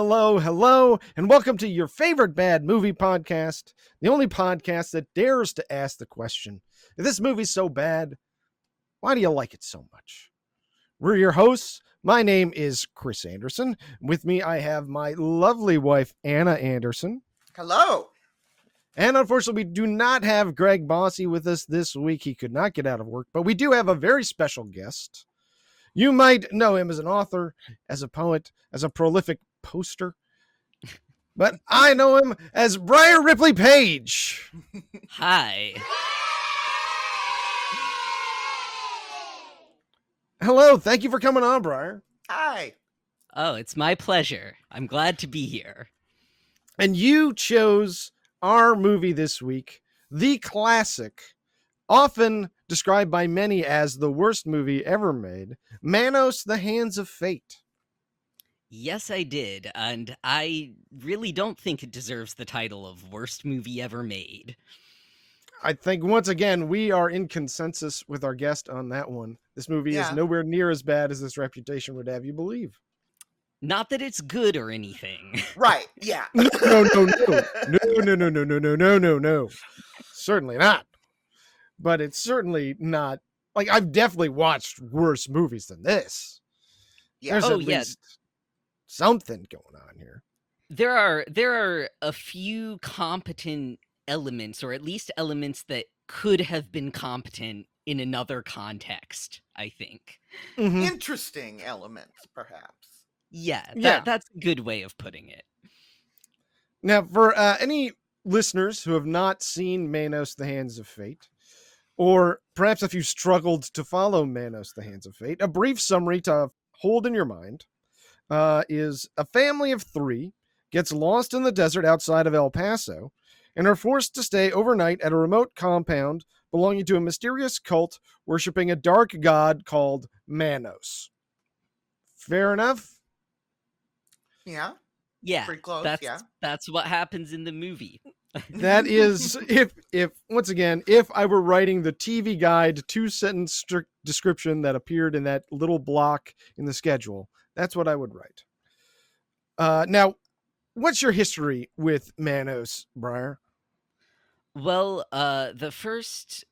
hello, and welcome to your favorite bad movie podcast, the only podcast that dares to ask the question, if this movie's so bad, why do you like it so much? We're your hosts. My name is Chris Anderson. With me, I have my lovely wife, Anna Anderson. Hello. And unfortunately, we do not have Greg Bossy with us this week. He could not get out of work, but we do have a very special guest. You might know him as an author, as a poet, as a prolific poster, but I know him as Briar Ripley Page. Hi. Hello, thank you for coming on, Briar. Hi. Oh, it's my pleasure. I'm glad to be here. And you chose our movie this week, the classic, often described by many as the worst movie ever made, Manos, The Hands of Fate. Yes, I did, and I really don't think it deserves the title of worst movie ever made. I think, once again, we are in consensus with our guest on that one. This movie is nowhere near as bad as this reputation would have you believe. Not that it's good or anything. Right, yeah. No. Certainly not. But it's certainly not, like, I've definitely watched worse movies than this. Yeah. There's at least something going on here. There are a few competent elements, or at least elements that could have been competent in another context, I think. Mm-hmm. Interesting elements, perhaps. Yeah, that's a good way of putting it. Now, for any listeners who have not seen Manos, The Hands of Fate, or perhaps if you struggled to follow Manos, The Hands of Fate, a brief summary to hold in your mind is a family of three gets lost in the desert outside of El Paso and are forced to stay overnight at a remote compound belonging to a mysterious cult worshiping a dark god called Manos. Fair enough? Yeah. Yeah, Pretty close, that's what happens in the movie. That is, if once again, if I were writing the TV guide 2-sentence strict description that appeared in that little block in the schedule, that's what I would write. Now, what's your history with Manos, Briar? Well, the first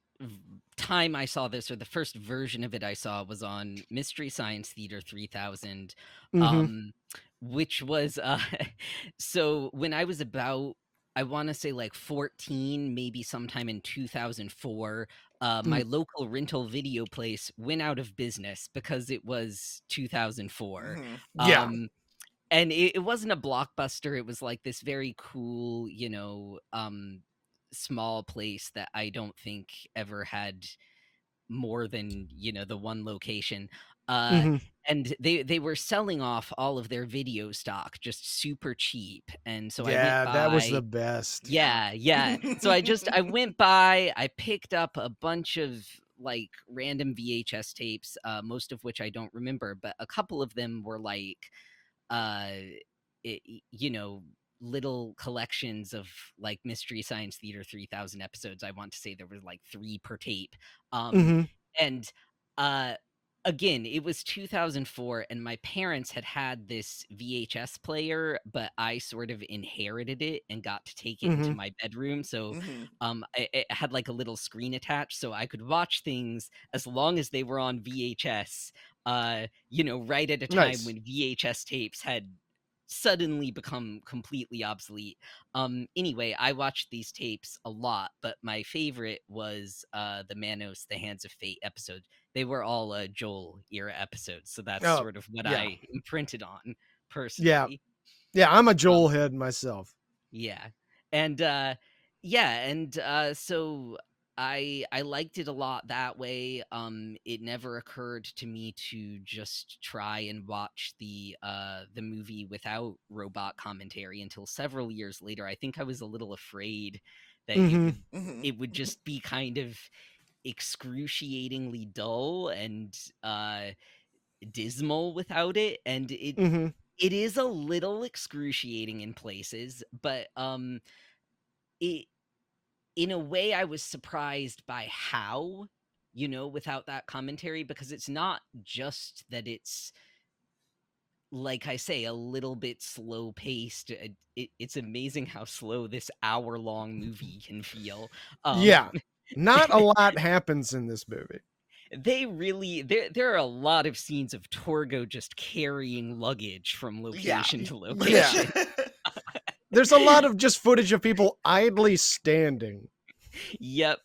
time I saw this, or the first version of it I saw, was on Mystery Science Theater 3000, which was, so when I was about, I want to say like 14, maybe sometime in 2004, my local rental video place went out of business because it was 2004. Yeah. And it wasn't a Blockbuster. It was like this very cool, small place that I don't think ever had more than, the one location. And they were selling off all of their video stock just super cheap. And so I went by. That was the best. Yeah. So I went by, I picked up a bunch of like random VHS tapes, most of which I don't remember, but a couple of them were like, little collections of like Mystery Science Theater 3000 episodes. I want to say there was like 3 per tape. And again, it was 2004 and my parents had this VHS player, but I sort of inherited it and got to take it into my bedroom. So it had like a little screen attached so I could watch things as long as they were on VHS, right at a time when VHS tapes had suddenly become completely obsolete. Anyway, I watched these tapes a lot, but my favorite was the Manos, The Hands of Fate episode. They were all Joel era episodes, so that's sort of what I imprinted on personally. Yeah, I'm a Joel head myself. Yeah. And so I liked it a lot that way. It never occurred to me to just try and watch the movie without robot commentary until several years later. I think I was a little afraid that it would just be kind of excruciatingly dull and dismal without it, and it is a little excruciating in places, but it, in a way, I was surprised by how, without that commentary, because it's not just that it's like I say, a little bit slow paced. It's amazing how slow this hour-long movie can feel. Yeah. Not a lot happens in this movie. They really there are a lot of scenes of Torgo just carrying luggage from location to location. There's a lot of just footage of people idly standing. Yep.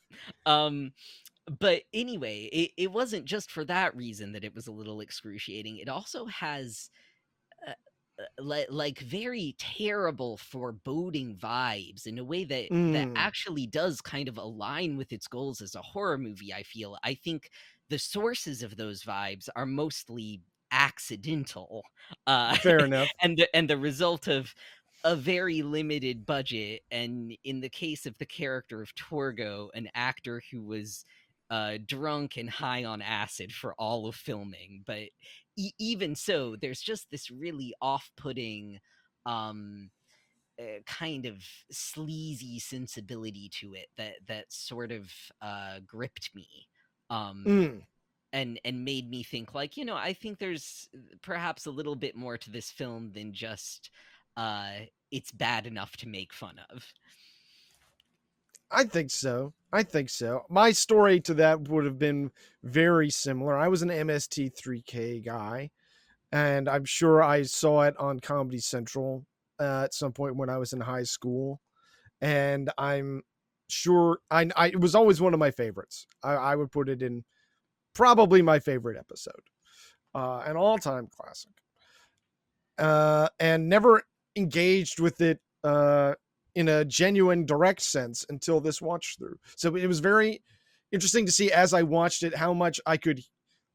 But anyway, it wasn't just for that reason that it was a little excruciating. It also has like very terrible foreboding vibes in a way that actually does kind of align with its goals as a horror movie. I think the sources of those vibes are mostly accidental, Fair enough. and the result of a very limited budget, and in the case of the character of Torgo, an actor who was drunk and high on acid for all of filming. But even so, there's just this really off-putting kind of sleazy sensibility to it that sort of gripped me, and made me think, like, I think there's perhaps a little bit more to this film than just it's bad enough to make fun of. I think so. My story to that would have been very similar. I was an MST3K guy, and I'm sure I saw it on Comedy Central at some point when I was in high school. And I'm sure it was always one of my favorites. I would put it in probably my favorite episode, an all-time classic. And never engaged with it in a genuine direct sense until this watch through. So it was very interesting to see as I watched it how much I could,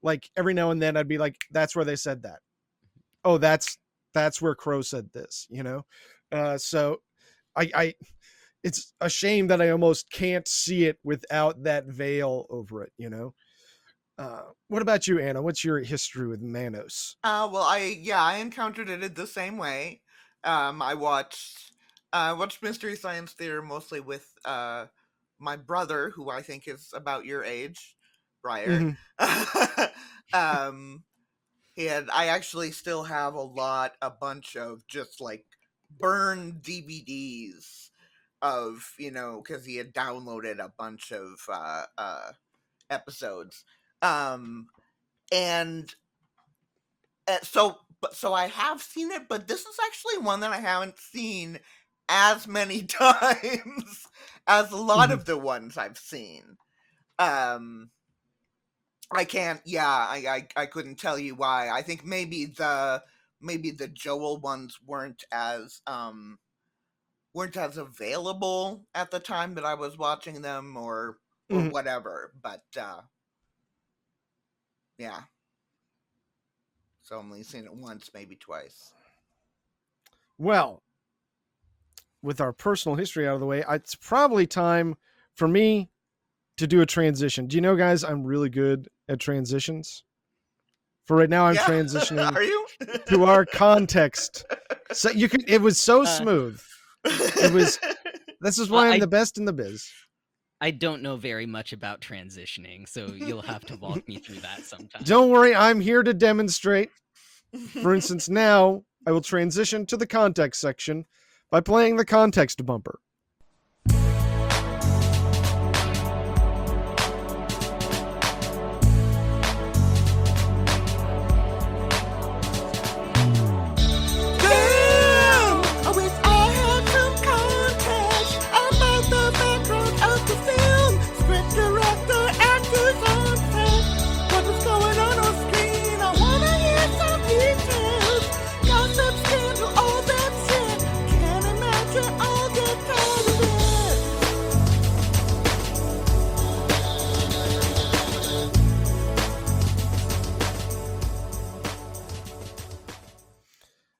like, every now and then I'd be like, that's where they said that. Oh, that's where Crow said this, so I it's a shame that I almost can't see it without that veil over it, What about you, Anna? What's your history with Manos? Well, I encountered it the same way. I watched Mystery Science Theater mostly with my brother, who I think is about your age, Briar. I actually still have a bunch of just like burned DVDs of, because he had downloaded a bunch of episodes. And so I have seen it, but this is actually one that I haven't seen as many times as a lot of the ones I've seen. I can't. Yeah, I couldn't tell you why. I think maybe the Joel ones weren't as available at the time that I was watching them, or whatever. But yeah. So I've only seen it once, maybe twice. Well, with our personal history out of the way, it's probably time for me to do a transition. Do you know, guys, I'm really good at transitions. For right now, I'm transitioning Are you? to our context. So it was so smooth. This is why I'm the best in the biz. I don't know very much about transitioning, so you'll have to walk me through that sometime. Don't worry, I'm here to demonstrate. For instance, now I will transition to the context section by playing the context bumper.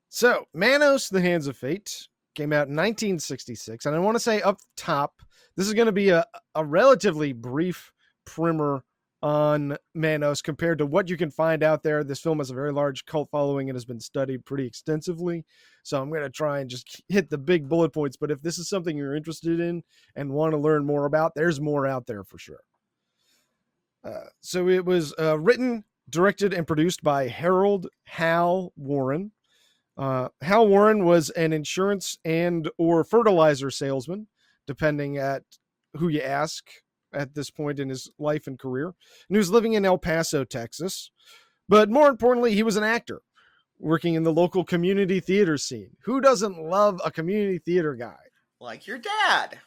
So, Manos, The Hands of Fate came out in 1966. And I want to say up top, this is going to be a relatively brief primer on Manos compared to what you can find out there. This film has a very large cult following and has been studied pretty extensively. So I'm going to try and just hit the big bullet points. But if this is something you're interested in and want to learn more about, there's more out there for sure. So it was written, directed, and produced by Harold Hal Warren. Hal Warren was an insurance and or fertilizer salesman, depending at who you ask at this point in his life and career. And he was living in El Paso, Texas. But more importantly, he was an actor working in the local community theater scene. Who doesn't love a community theater guy? Like your dad.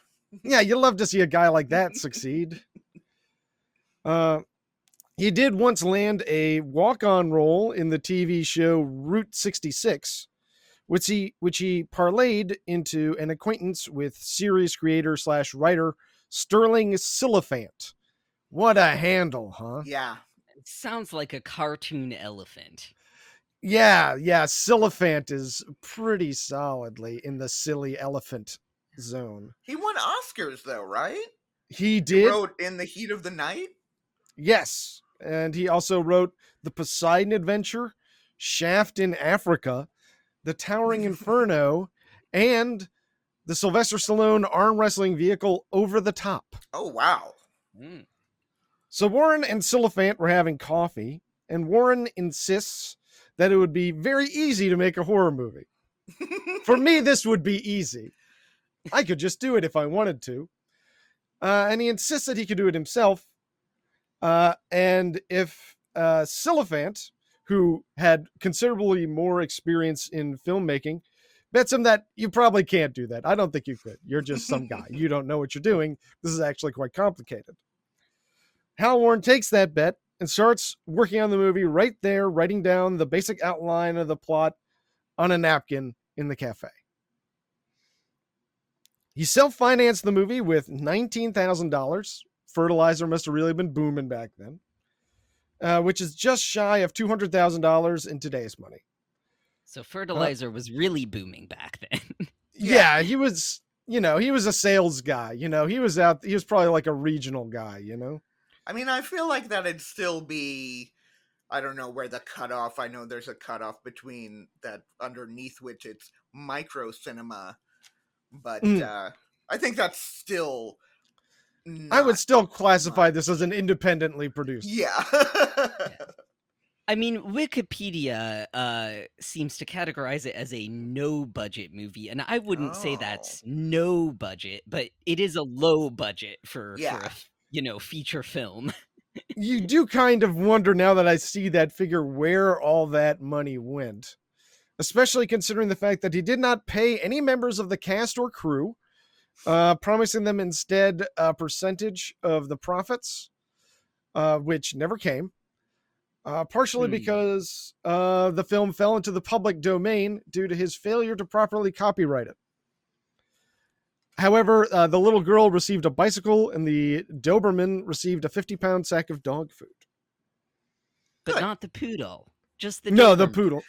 Yeah, you love to see a guy like that succeed. He did once land a walk-on role in the TV show Route 66, which he parlayed into an acquaintance with series creator / writer Sterling Silliphant. What a handle, huh? Yeah. It sounds like a cartoon elephant. Yeah, Silliphant is pretty solidly in the silly elephant zone. He won Oscars, though, right? He did. He wrote In the Heat of the Night? Yes, and he also wrote The Poseidon Adventure, Shaft in Africa, The Towering Inferno, and the Sylvester Stallone arm wrestling vehicle Over the Top. Oh, wow. Mm. So Warren and Silliphant were having coffee, and Warren insists that it would be very easy to make a horror movie. For me, this would be easy. I could just do it if I wanted to. And he insists that he could do it himself. And if Silliphant, who had considerably more experience in filmmaking, bets him that you probably can't do that. I don't think you could. You're just some guy. You don't know what you're doing. This is actually quite complicated. Hal Warren takes that bet and starts working on the movie right there, writing down the basic outline of the plot on a napkin in the cafe. He self-financed the movie with $19,000. Fertilizer must have really been booming back then, which is just shy of $200,000 in today's money. So fertilizer was really booming back then. Yeah, he was, he was a sales guy. He was probably like a regional guy, I mean, I feel like that'd still be, I don't know where the cutoff, I know there's a cutoff between that underneath which it's micro cinema, but I think that's still I would still classify this as an independently produced. Yeah. I mean, Wikipedia seems to categorize it as a no-budget movie, and I wouldn't say that's no budget, but it is a low budget for a feature film. You do kind of wonder now that I see that figure where all that money went, especially considering the fact that he did not pay any members of the cast or crew, promising them instead a percentage of the profits, which never came. Partially because the film fell into the public domain due to his failure to properly copyright it. However, the little girl received a bicycle and the Doberman received a 50-pound sack of dog food. But not the poodle. Just the No, Doberman. the poodle.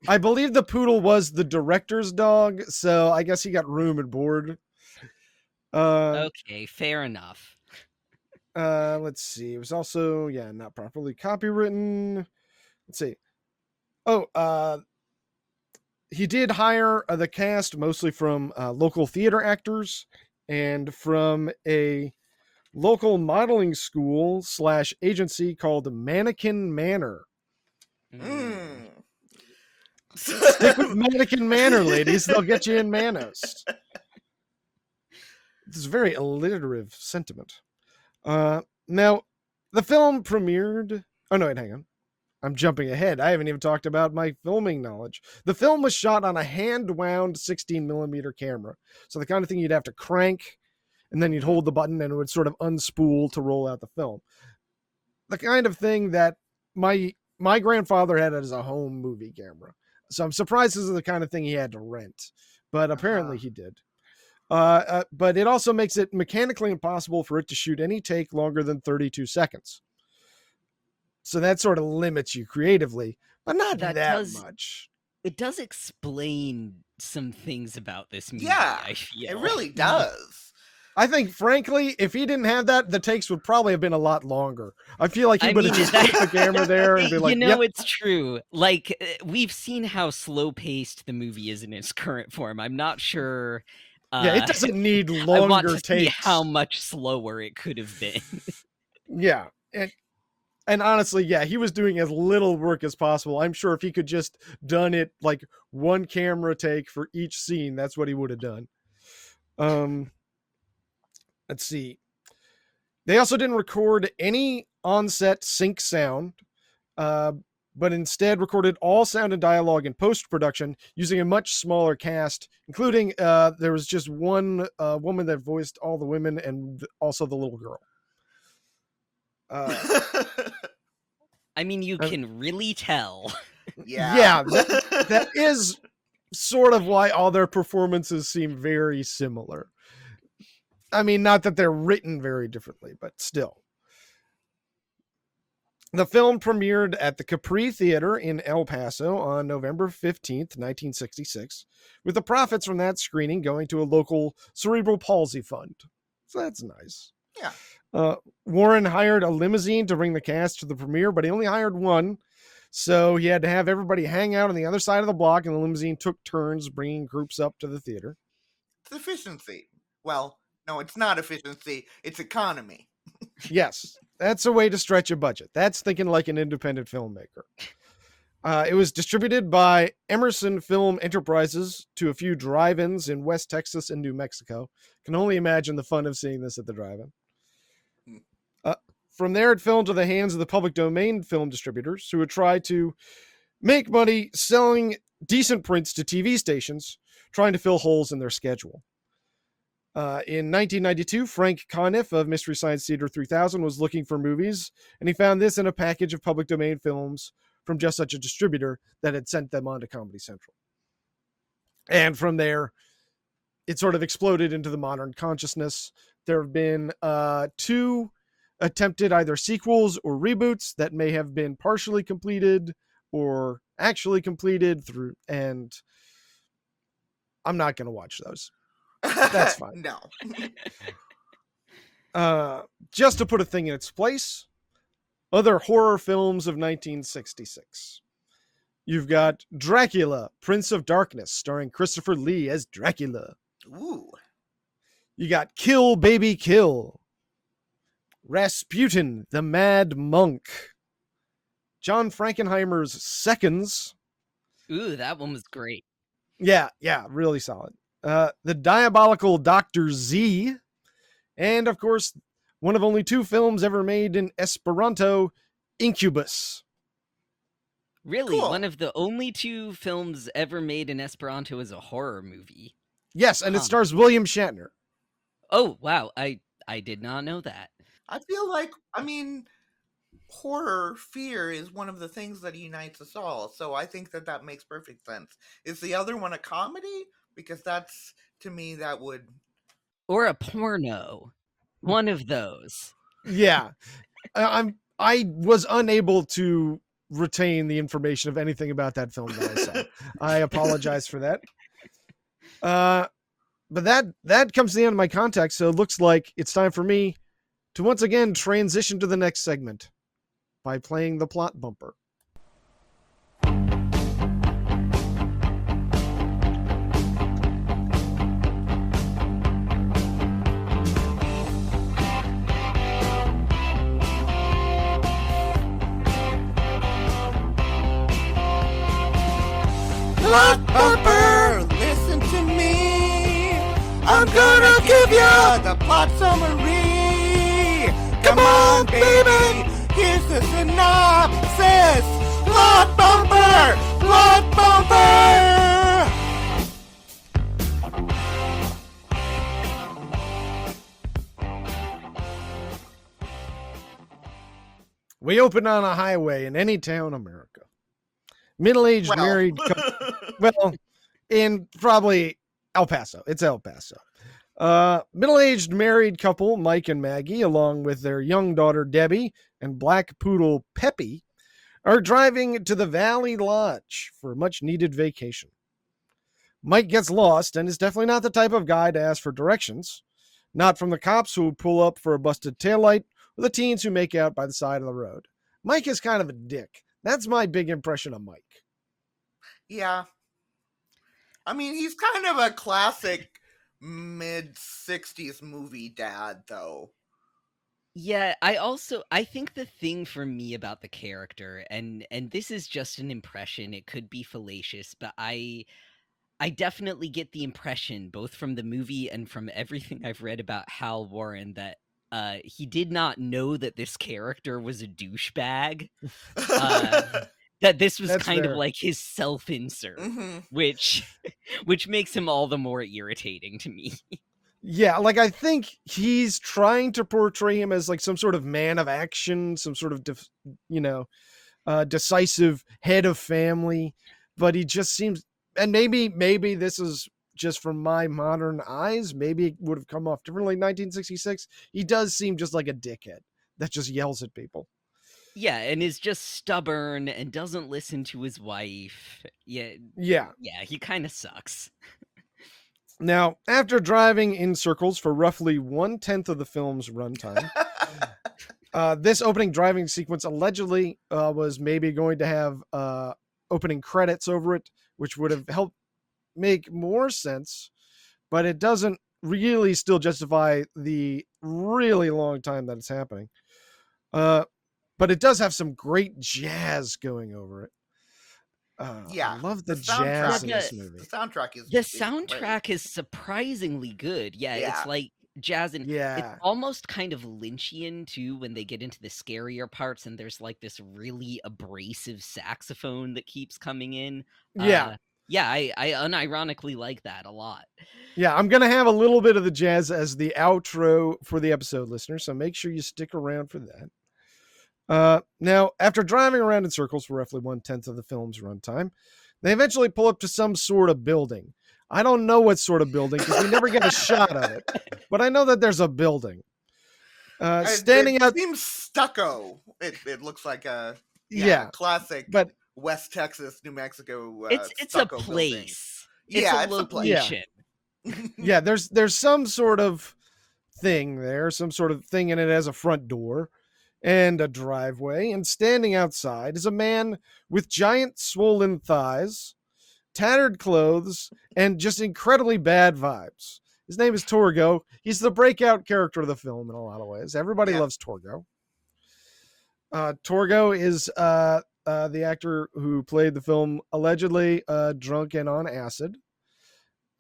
I believe the poodle was the director's dog, so I guess he got room and board. Okay, fair enough. Let's see. It was also, not properly copywritten. Let's see. He did hire the cast mostly from local theater actors and from a local modeling school / agency called Mannequin Manor. Stick with Mannequin Manor, ladies. They'll get you in Manos. This is a very alliterative sentiment. Now, the film premiered... Oh, no, wait, hang on. I'm jumping ahead. I haven't even talked about my filming knowledge. The film was shot on a hand-wound 16mm camera. So the kind of thing you'd have to crank, and then you'd hold the button, and it would sort of unspool to roll out the film. The kind of thing that my grandfather had as a home movie camera. So I'm surprised this is the kind of thing he had to rent. But apparently he did. But it also makes it mechanically impossible for it to shoot any take longer than 32 seconds. So that sort of limits you creatively, but not that much. It does explain some things about this movie, Yeah, I feel. it really does. I think, frankly, if he didn't have that, the takes would probably have been a lot longer. I feel like he would have just put the camera there and be like, It's true. Like, we've seen how slow-paced the movie is in its current form. I'm not sure... it doesn't need longer I want to takes. see how much slower it could have been. Yeah. And honestly, yeah, he was doing as little work as possible. I'm sure if he could just done it like one camera take for each scene, that's what he would have done. Let's see. They also didn't record any on-set sync sound, but instead recorded all sound and dialogue in post-production using a much smaller cast, including there was just one woman that voiced all the women and also the little girl. I mean, you can really tell. Yeah, that is sort of why all their performances seem very similar. I mean, not that they're written very differently, but still. The film premiered at the Capri Theater in El Paso on November 15th, 1966, with the profits from that screening going to a local cerebral palsy fund. So that's nice. Yeah. Warren hired a limousine to bring the cast to the premiere, but he only hired one. So he had to have everybody hang out on the other side of the block, and the limousine took turns bringing groups up to the theater. It's efficiency. Well, no, it's not efficiency. It's economy. Yes, that's a way to stretch a budget. That's thinking like an independent filmmaker. It was distributed by Emerson Film Enterprises to a few drive-ins in West Texas and New Mexico. Can only imagine the fun of seeing this at the drive-in. From there, it fell into the hands of the public domain film distributors who would try to make money selling decent prints to TV stations, trying to fill holes in their schedule. In 1992, Frank Conniff of Mystery Science Theater 3000 was looking for movies, and he found this in a package of public domain films from just such a distributor that had sent them on to Comedy Central. And from there, it sort of exploded into the modern consciousness. There have been 2 attempted either sequels or reboots that may have been partially completed or actually completed through, and I'm not going to watch those. That's fine. No. Just to put a thing in its place, other horror films of 1966. You've got Dracula, Prince of Darkness, starring Christopher Lee as Dracula. Ooh. You got Kill Baby Kill, Rasputin, the Mad Monk, John Frankenheimer's Seconds. Ooh, that one was great. Yeah, really solid. The Diabolical Dr. Z, and of course, one of only 2 films ever made in Esperanto, Incubus. Really? Cool. One of the only 2 films ever made in Esperanto is a horror movie. Yes, and it stars William Shatner. Oh, wow. I did not know that. I feel like, horror, fear is one of the things that unites us all. So I think that makes perfect sense. Is the other one a comedy? Because that's, to me, that would... Or a porno. One of those. Yeah. I was unable to retain the information of anything about that film that I saw. I apologize for that. But that comes to the end of my context, so it looks like it's time for me to once again transition to the next segment by playing the plot bumper. Plot bumper, listen to me. I'm gonna give you the plot summary. Come on, baby, here's the synopsis. Plot bumper, plot bumper. We open on a highway in any town, America. Middle-aged married couple. Well, in probably El Paso. It's El Paso. Middle-aged married couple, Mike and Maggie, along with their young daughter, Debbie, and black poodle, Peppy, are driving to the Valley Lodge for a much-needed vacation. Mike gets lost and is definitely not the type of guy to ask for directions. Not from the cops who pull up for a busted taillight, or the teens who make out by the side of the road. Mike is kind of a dick. That's my big impression of Mike. Yeah. I mean, he's kind of a classic mid-60s movie dad, though. Yeah, I think the thing for me about the character, and this is just an impression, it could be fallacious, but I definitely get the impression, both from the movie and from everything I've read about Hal Warren, that he did not know that this character was a douchebag. Uh, that this was That's kind of fair. like his self-insert, hmm which which makes him all the more irritating to me. Yeah, like I think he's trying to portray him as like some sort of man of action, some sort of you know, decisive head of family, but he just seems, and maybe this is just from my modern eyes, maybe it would have come off differently in 1966. He does seem just like a dickhead that just yells at people. Yeah, and is just stubborn and doesn't listen to his wife. Yeah, Yeah. yeah, he kind of sucks. Now, after driving in circles for roughly 1/10 of the film's runtime, this opening driving sequence allegedly was maybe going to have opening credits over it, which would have helped make more sense, but it doesn't really still justify the really long time that it's happening. But it does have some great jazz going over it. I Yeah, love the the jazz soundtrack in Yeah, this is the movie. soundtrack the is great. soundtrack is surprisingly good. Yeah, it's Yeah. like jazz, and it's Yeah. almost kind of Lynchian too when they get into the scarier parts and there's like this really abrasive saxophone that keeps coming in. Yeah. Yeah, I unironically like that a lot. Yeah, I'm going to have a little bit of the jazz as the outro for the episode, listeners, so make sure you stick around for that. Now, after driving around in circles for roughly 1/10 of the film's runtime, they eventually pull up to some sort of building. I don't know what sort of building because we never get a shot of it, but I know that there's a building. Standing It out, seems stucco. It looks like a yeah, classic but West Texas, New Mexico It's a stucco building. place. It's a Yeah, it's a place. yeah, location. yeah. There's some sort of thing there, some sort of thing, and it has a front door and a driveway. And standing outside is a man with giant swollen thighs, tattered clothes, and just incredibly bad vibes. His name is Torgo. He's the breakout character of the film in a lot of ways. Everybody Yeah. loves Torgo. Torgo is the actor who played the film allegedly drunk and on acid.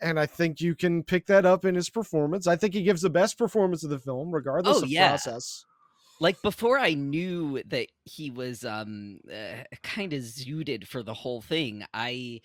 And I think you can pick that up in his performance. I think he gives the best performance of the film, regardless Oh of yeah. process. Like before I knew that he was kind of zooted for the whole thing, I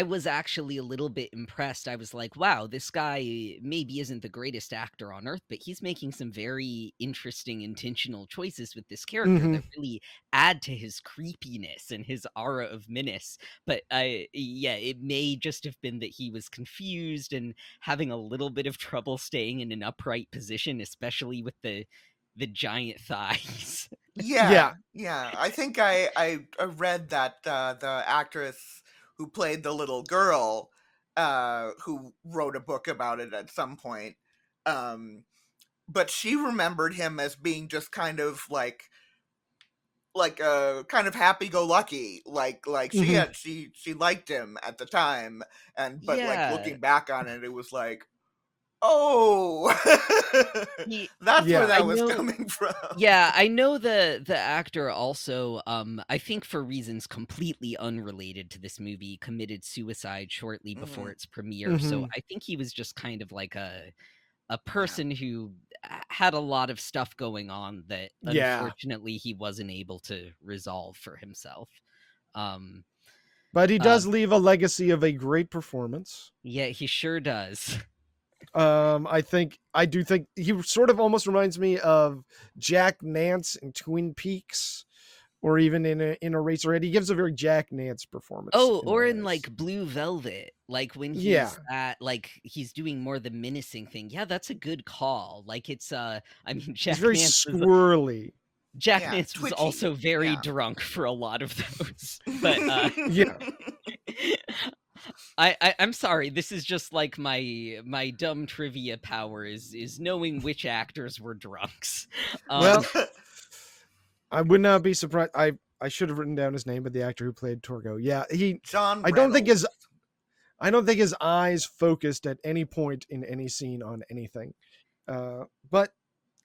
was actually a little bit impressed. I was like, wow, this guy maybe isn't the greatest actor on earth, but he's making some very interesting intentional choices with this character that really add to his creepiness and his aura of menace. But yeah, it may just have been that he was confused and having a little bit of trouble staying in an upright position, especially with the giant thighs. Yeah. I think I read that the actress who played the little girl, who wrote a book about it at some point, but she remembered him as being just kind of like kind of happy-go-lucky, like she liked him at the time, but like Yeah. looking back on it, it was like, oh, that's Yeah. where that I was know. coming from. Yeah, I know the actor also, I think for reasons completely unrelated to this movie, committed suicide shortly before its premiere. So I think he was just kind of like a person who had a lot of stuff going on that unfortunately he wasn't able to resolve for himself. But he does leave a legacy of a great performance. Yeah, he sure does. I do think he sort of almost reminds me of Jack Nance in Twin Peaks, or even in Eraserhead. He gives a very Jack Nance performance. Oh, or in like Blue Velvet, like when he's like he's doing more the menacing thing. Yeah, that's a good call. Like it's I mean Jack Nance very squirrely. Jack Nance was also very drunk for a lot of those. But yeah. I'm sorry, this is just like my dumb trivia power is knowing which actors were drunks. Well, I would not be surprised. I should have written down his name, but the actor who played Torgo. Yeah, John I don't think his eyes focused at any point in any scene on anything. But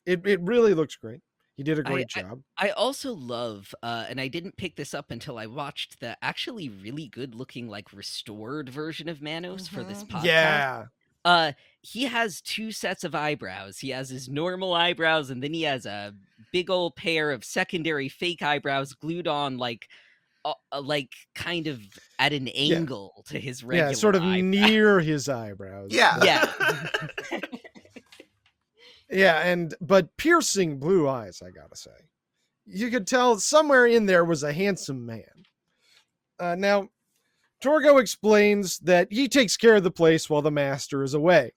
It really looks great. He did a great job. I also love, and I didn't pick this up until I watched the actually really good looking, like, restored version of Manos for this podcast. Yeah. He has 2 sets of eyebrows. He has his normal eyebrows, and then he has a big old pair of secondary fake eyebrows glued on, like kind of at an angle to his regular sort of eyebrow. near his eyebrows. Yeah. Yeah, but piercing blue eyes, I gotta say. You could tell somewhere in there was a handsome man. Now, Torgo explains that he takes care of the place while the master is away.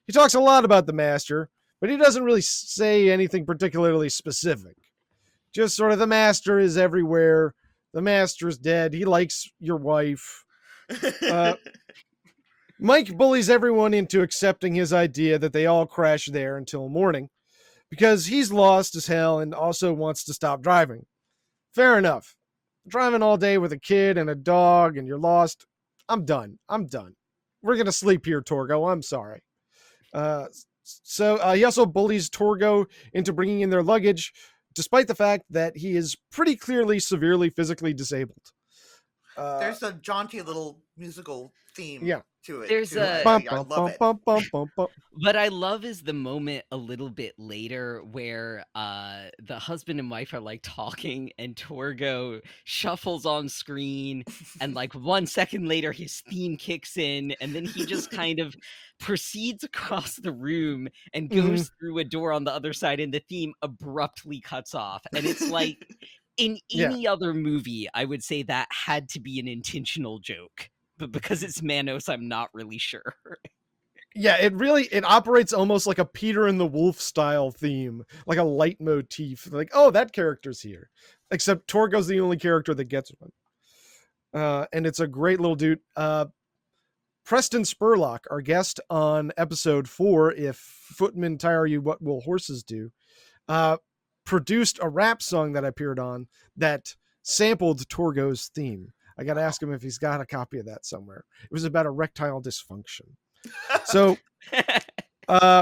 He talks a lot about the master, but he doesn't really say anything particularly specific. Just sort of, the master is everywhere. The master's dead. He likes your wife. Mike bullies everyone into accepting his idea that they all crash there until morning, because he's lost as hell and also wants to stop driving. Fair enough. Driving all day with a kid and a dog and you're lost. I'm done. We're going to sleep here, Torgo. I'm sorry. So he also bullies Torgo into bringing in their luggage, despite the fact that he is pretty clearly severely physically disabled. There's a jaunty little musical theme to it. There's a... I love it. What I love is the moment a little bit later where the husband and wife are like talking and Torgo shuffles on screen and like 1 second later his theme kicks in and then he just kind of proceeds across the room and goes through a door on the other side and the theme abruptly cuts off. And it's like, in any other movie, I would say that had to be an intentional joke. But because it's Manos, I'm not really sure. Yeah, it operates almost like a Peter and the Wolf style theme, like a leitmotif. Like, oh, that character's here. Except Torgo's the only character that gets one. And it's a great little dude. Preston Spurlock, our guest on episode 4, If Footmen Tire You, What Will Horses Do? Produced a rap song that I appeared on that sampled Torgo's theme. I got to ask him if he's got a copy of that somewhere. It was about erectile dysfunction. So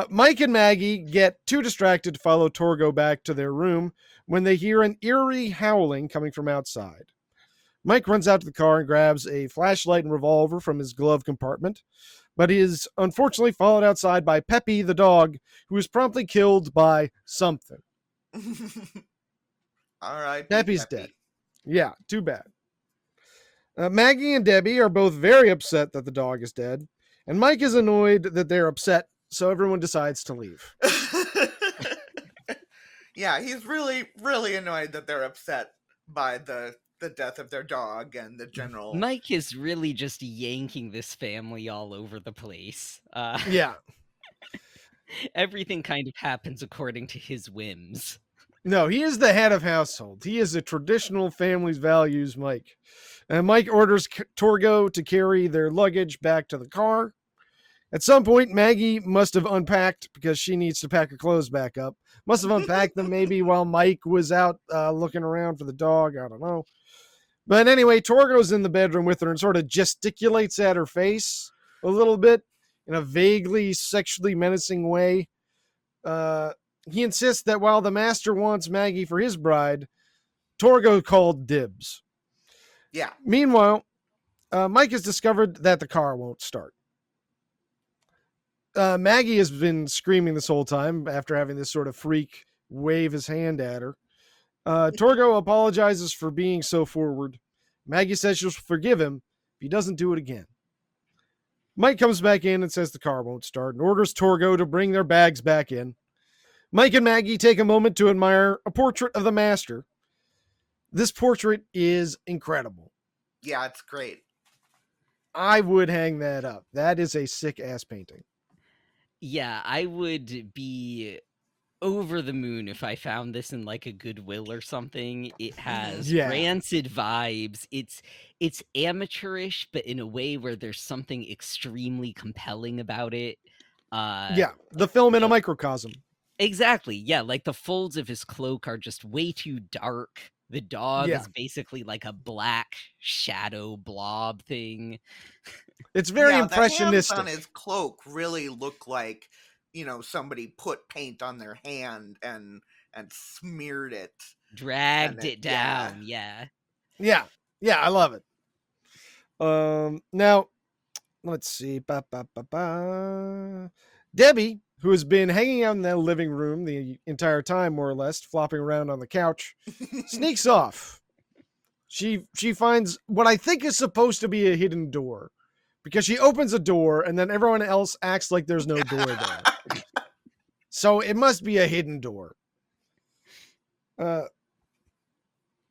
Mike and Maggie get too distracted to follow Torgo back to their room when they hear an eerie howling coming from outside. Mike runs out to the car and grabs a flashlight and revolver from his glove compartment, but he is unfortunately followed outside by Peppy the dog, who is promptly killed by something. All right. Peppy's dead. Yeah, too bad. Maggie and Debbie are both very upset that the dog is dead, and Mike is annoyed that they're upset, so everyone decides to leave. Yeah, he's really, really annoyed that they're upset by the death of their dog and the general... Mike is really just yanking this family all over the place. Yeah. Everything kind of happens according to his whims. No, he is the head of household. He is a traditional family's values, Mike. And Mike orders Torgo to carry their luggage back to the car. At some point, Maggie must have unpacked, because she needs to pack her clothes back up. Must have unpacked them maybe while Mike was out looking around for the dog. I don't know. But anyway, Torgo's in the bedroom with her and sort of gesticulates at her face a little bit in a vaguely sexually menacing way. He insists that while the master wants Maggie for his bride, Torgo called dibs. Yeah. Meanwhile, Mike has discovered that the car won't start. Maggie has been screaming this whole time after having this sort of freak wave his hand at her. Torgo apologizes for being so forward. Maggie says she'll forgive him if he doesn't do it again. Mike comes back in and says the car won't start and orders Torgo to bring their bags back in. Mike and Maggie take a moment to admire a portrait of the master. This portrait is incredible. Yeah, it's great. I would hang that up. That is a sick-ass painting. Yeah, I would be over the moon if I found this in like a Goodwill or something. It has rancid vibes. It's amateurish, but in a way where there's something extremely compelling about it. The film in a microcosm. Exactly. Yeah, like the folds of his cloak are just way too dark. The dog is basically like a black shadow blob thing. It's very impressionistic. The hands on his cloak really look like somebody put paint on their hand and smeared it. Dragged it down, yeah. Yeah, I love it. Now, let's see. Debbie, who has been hanging out in that living room the entire time, more or less, flopping around on the couch, sneaks off. She finds what I think is supposed to be a hidden door, because she opens a door and then everyone else acts like there's no door there. So it must be a hidden door.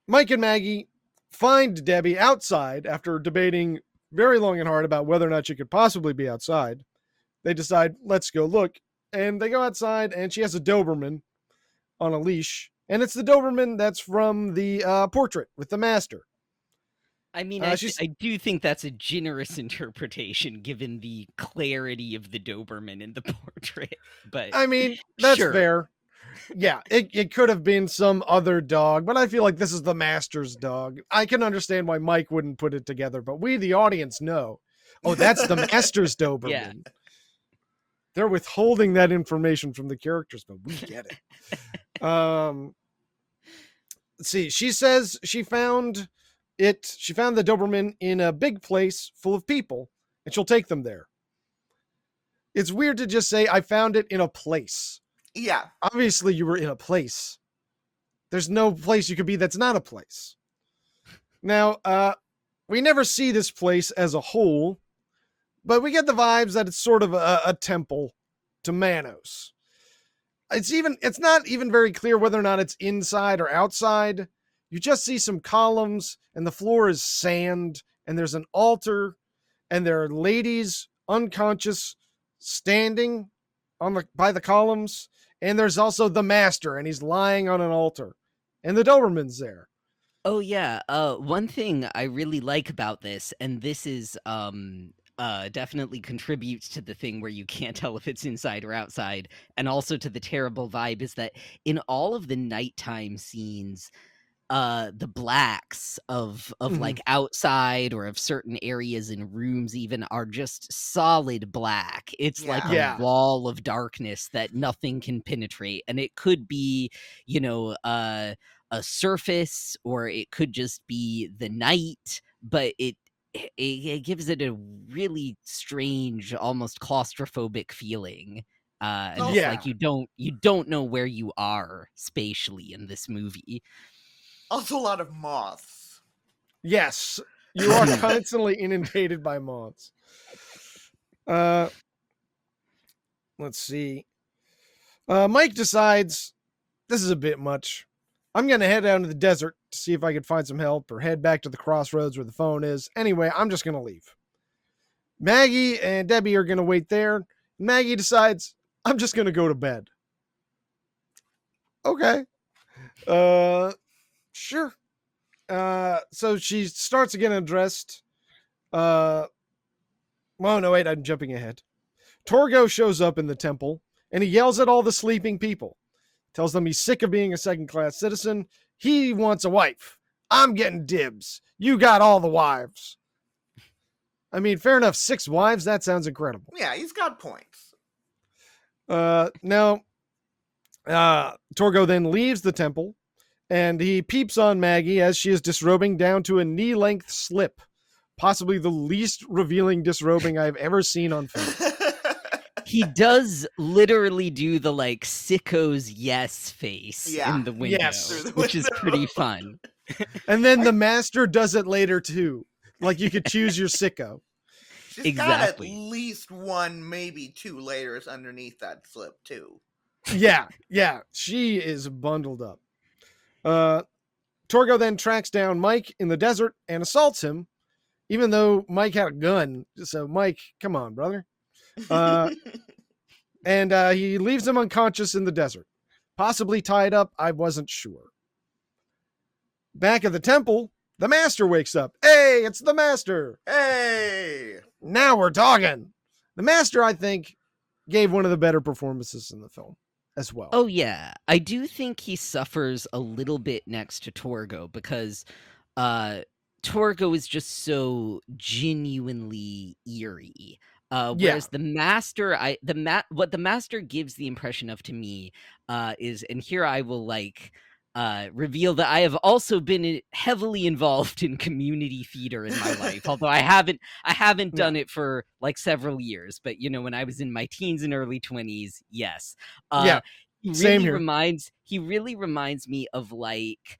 Mike and Maggie find Debbie outside after debating very long and hard about whether or not she could possibly be outside. They decide, let's go look. And they go outside, and she has a Doberman on a leash. And it's the Doberman that's from the portrait with the master. I mean, I do think that's a generous interpretation given the clarity of the Doberman in the portrait. But I mean, that's sure. fair. Yeah, it could have been some other dog, but I feel like this is the master's dog. I can understand why Mike wouldn't put it together, but we, the audience, know. Oh, that's the master's Doberman. Yeah. They're withholding that information from the characters, but we get it. Let's see. She says she found the Doberman in a big place full of people, and she'll take them there. It's weird to just say, I found it in a place. Yeah. Obviously, you were in a place. There's no place you could be that's not a place. Now, we never see this place as a whole, but we get the vibes that it's sort of a temple to Manos. It's not even very clear whether or not it's inside or outside. You just see some columns, and the floor is sand, and there's an altar, and there are ladies unconscious standing by the columns. And there's also the master, and he's lying on an altar. And the Doberman's there. Oh, yeah. One thing I really like about this, and this is definitely contributes to the thing where you can't tell if it's inside or outside, and also to the terrible vibe, is that in all of the nighttime scenes, the blacks of like outside or of certain areas in rooms even are just solid black. It's like a wall of darkness that nothing can penetrate, and it could be a surface, or it could just be the night, but it gives it a really strange, almost claustrophobic feeling. And it's like you don't know where you are spatially in this movie. Also a lot of moths. Yes, you are constantly inundated by moths. Let's see. Mike decides this is a bit much. I'm going to head out into the desert to see if I can find some help, or head back to the crossroads where the phone is. Anyway, I'm just going to leave. Maggie and Debbie are going to wait there. Maggie decides, I'm just going to go to bed. Okay. Sure. So she starts getting undressed. Oh, no, wait, I'm jumping ahead. Torgo shows up in the temple, and he yells at all the sleeping people. Tells them he's sick of being a second-class citizen. He wants a wife. I'm getting dibs. You got all the wives. I mean, fair enough. 6 wives? That sounds incredible. Yeah, he's got points. Now, Torgo then leaves the temple, and he peeps on Maggie as she is disrobing down to a knee-length slip. Possibly the least revealing disrobing I've ever seen on film. He does literally do the like sicko's yes face in the window, which is pretty fun. And then the master does it later too. Like you could choose your sicko. She's got at least 1, maybe 2 layers underneath that slip too. Yeah. She is bundled up. Torgo then tracks down Mike in the desert and assaults him, even though Mike had a gun. So Mike, come on, brother. And he leaves him unconscious in the desert, possibly tied up. I wasn't sure. Back at the temple, the master wakes up. Hey, it's the master. Hey, now we're talking. The master, I think, gave one of the better performances in the film as well. Oh yeah, I do think he suffers a little bit next to Torgo, because Torgo is just so genuinely eerie. Whereas the master, what the master gives the impression of to me is, and here I will reveal that I have also been heavily involved in community theater in my life, although I haven't done it for like several years. But when I was in my teens and early 20s, yes. Same here. He really reminds me of like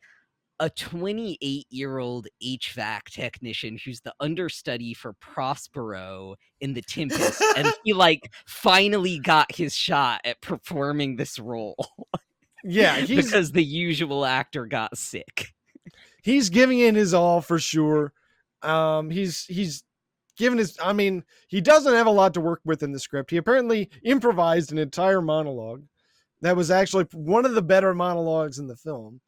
a 28-year-old HVAC technician who's the understudy for Prospero in The Tempest, and he finally got his shot at performing this role. Yeah, because the usual actor got sick. He's giving it his all for sure. He's given his. I mean, he doesn't have a lot to work with in the script. He apparently improvised an entire monologue that was actually one of the better monologues in the film.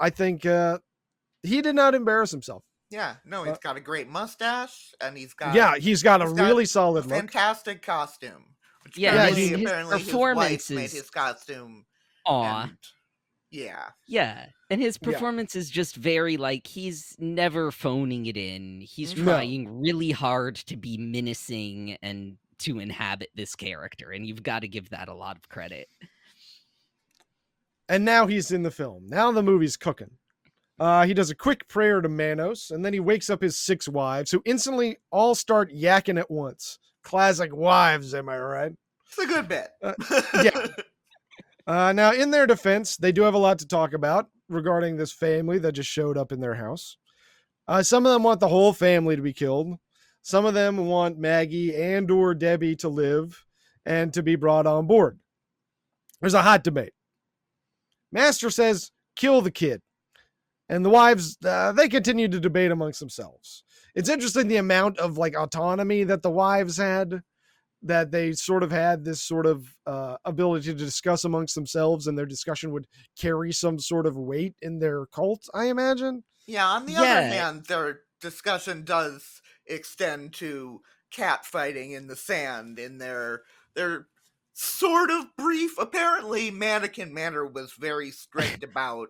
I think he did not embarrass himself. Yeah, no, he's got a great mustache, and he's got a really solid, fantastic costume. Which apparently his performance made his costume. Aw. Yeah, and his performance is just very he's never phoning it in. He's trying really hard to be menacing and to inhabit this character, and you've got to give that a lot of credit. And now he's in the film. Now the movie's cooking. He does a quick prayer to Manos, and then he wakes up his 6 wives, who instantly all start yakking at once. Classic wives, am I right? It's a good bit. Now, in their defense, they do have a lot to talk about regarding this family that just showed up in their house. Some of them want the whole family to be killed. Some of them want Maggie and or Debbie to live and to be brought on board. There's a hot debate. Master says, kill the kid. And the wives, they continue to debate amongst themselves. It's interesting the amount of autonomy that the wives had, that they sort of had this sort of ability to discuss amongst themselves, and their discussion would carry some sort of weight in their cult, I imagine. Yeah, on the other hand, their discussion does extend to cat fighting in the sand in their sort of brief. Apparently, Mannequin Manor was very strict about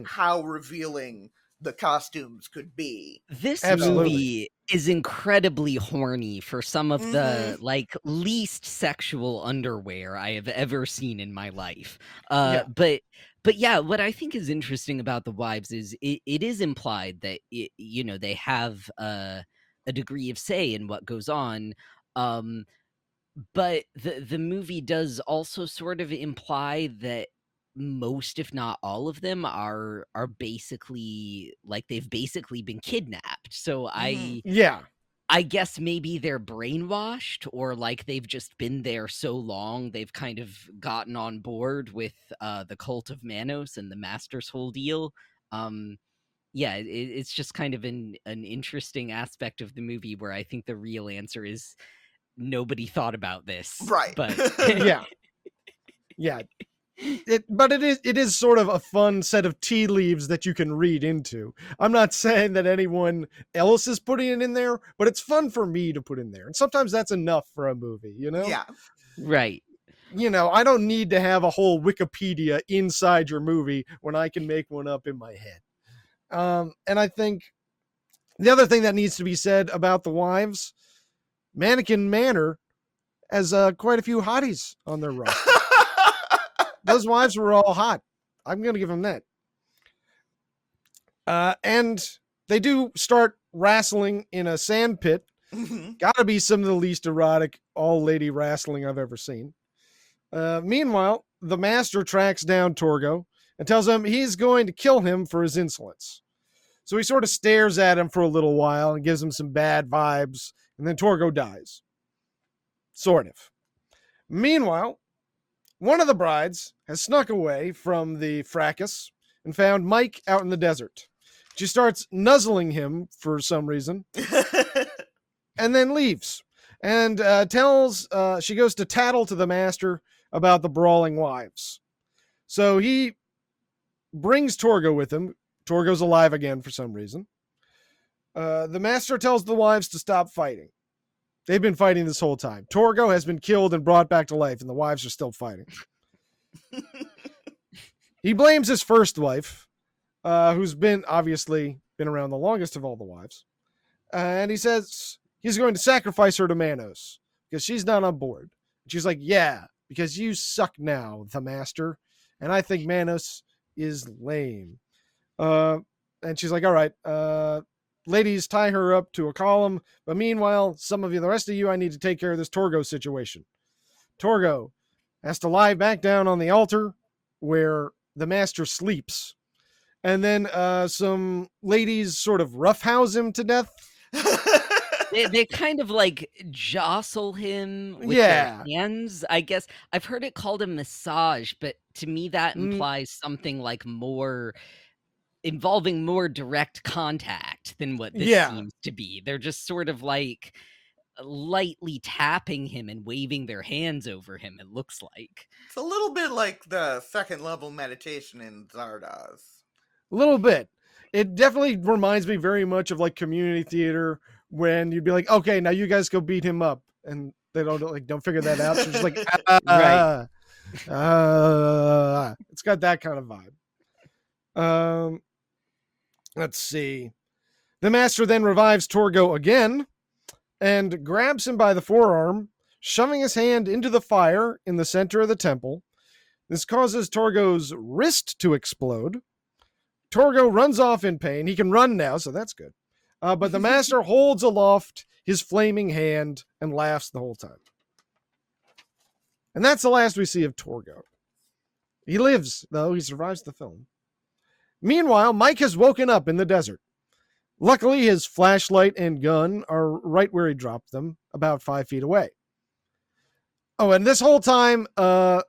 how revealing the costumes could be. This movie is incredibly horny for some of the least sexual underwear I have ever seen in my life. But yeah, what I think is interesting about the wives is it is implied that they have a degree of say in what goes on. But the movie does also sort of imply that most, if not all of them, are basically they've basically been kidnapped. So I guess maybe they're brainwashed, or they've just been there so long they've kind of gotten on board with the cult of Manos and the master's whole deal. It's just kind of an interesting aspect of the movie where I think the real answer is nobody thought about this, right? But it is sort of a fun set of tea leaves that you can read into. I'm not saying that anyone else is putting it in there, but it's fun for me to put in there, and sometimes that's enough for a movie, Yeah, right. I don't need to have a whole Wikipedia inside your movie when I can make one up in my head. And I think the other thing that needs to be said about the wives, Mannequin Manor has quite a few hotties on their roster. Those wives were all hot. I'm going to give them that. And they do start wrestling in a sand pit. Gotta be some of the least erotic all-lady wrestling I've ever seen. Meanwhile, the master tracks down Torgo and tells him he's going to kill him for his insolence. So he sort of stares at him for a little while and gives him some bad vibes, and then Torgo dies. Sort of. Meanwhile, one of the brides has snuck away from the fracas and found Mike out in the desert. She starts nuzzling him for some reason and then leaves and she goes to tattle to the master about the brawling wives. So he brings Torgo with him. Torgo's alive again for some reason. The master tells the wives to stop fighting. They've been fighting this whole time. Torgo has been killed and brought back to life, and the wives are still fighting. He blames his first wife, who's obviously been around the longest of all the wives. And he says he's going to sacrifice her to Manos because she's not on board. She's like, yeah, because you suck now, the master. And I think Manos is lame. And she's like, all right, ladies, tie her up to a column. But meanwhile, some of you, the rest of you, I need to take care of this Torgo situation. Torgo has to lie back down on the altar where the master sleeps. And then some ladies sort of roughhouse him to death. They kind of like jostle him with their hands, I guess. I've heard it called a massage, but to me that implies something like more involving more direct contact than what this seems to be. They're just sort of like lightly tapping him and waving their hands over him, it looks like. It's a little bit like the second level meditation in Zardoz. A little bit. It definitely reminds me very much of like community theater when you'd be like, okay, now you guys go beat him up. And they don't figure that out. So it's just like, right. It's got that kind of vibe. Let's see. The master then revives Torgo again and grabs him by the forearm, shoving his hand into the fire in the center of the temple. This causes Torgo's wrist to explode. Torgo runs off in pain. He can run now, so that's good. But the master holds aloft his flaming hand and laughs the whole time. And that's the last we see of Torgo. He lives, though. He survives the film. Meanwhile, Mike has woken up in the desert. Luckily, his flashlight and gun are right where he dropped them, about 5 feet away. Oh, and this whole time, the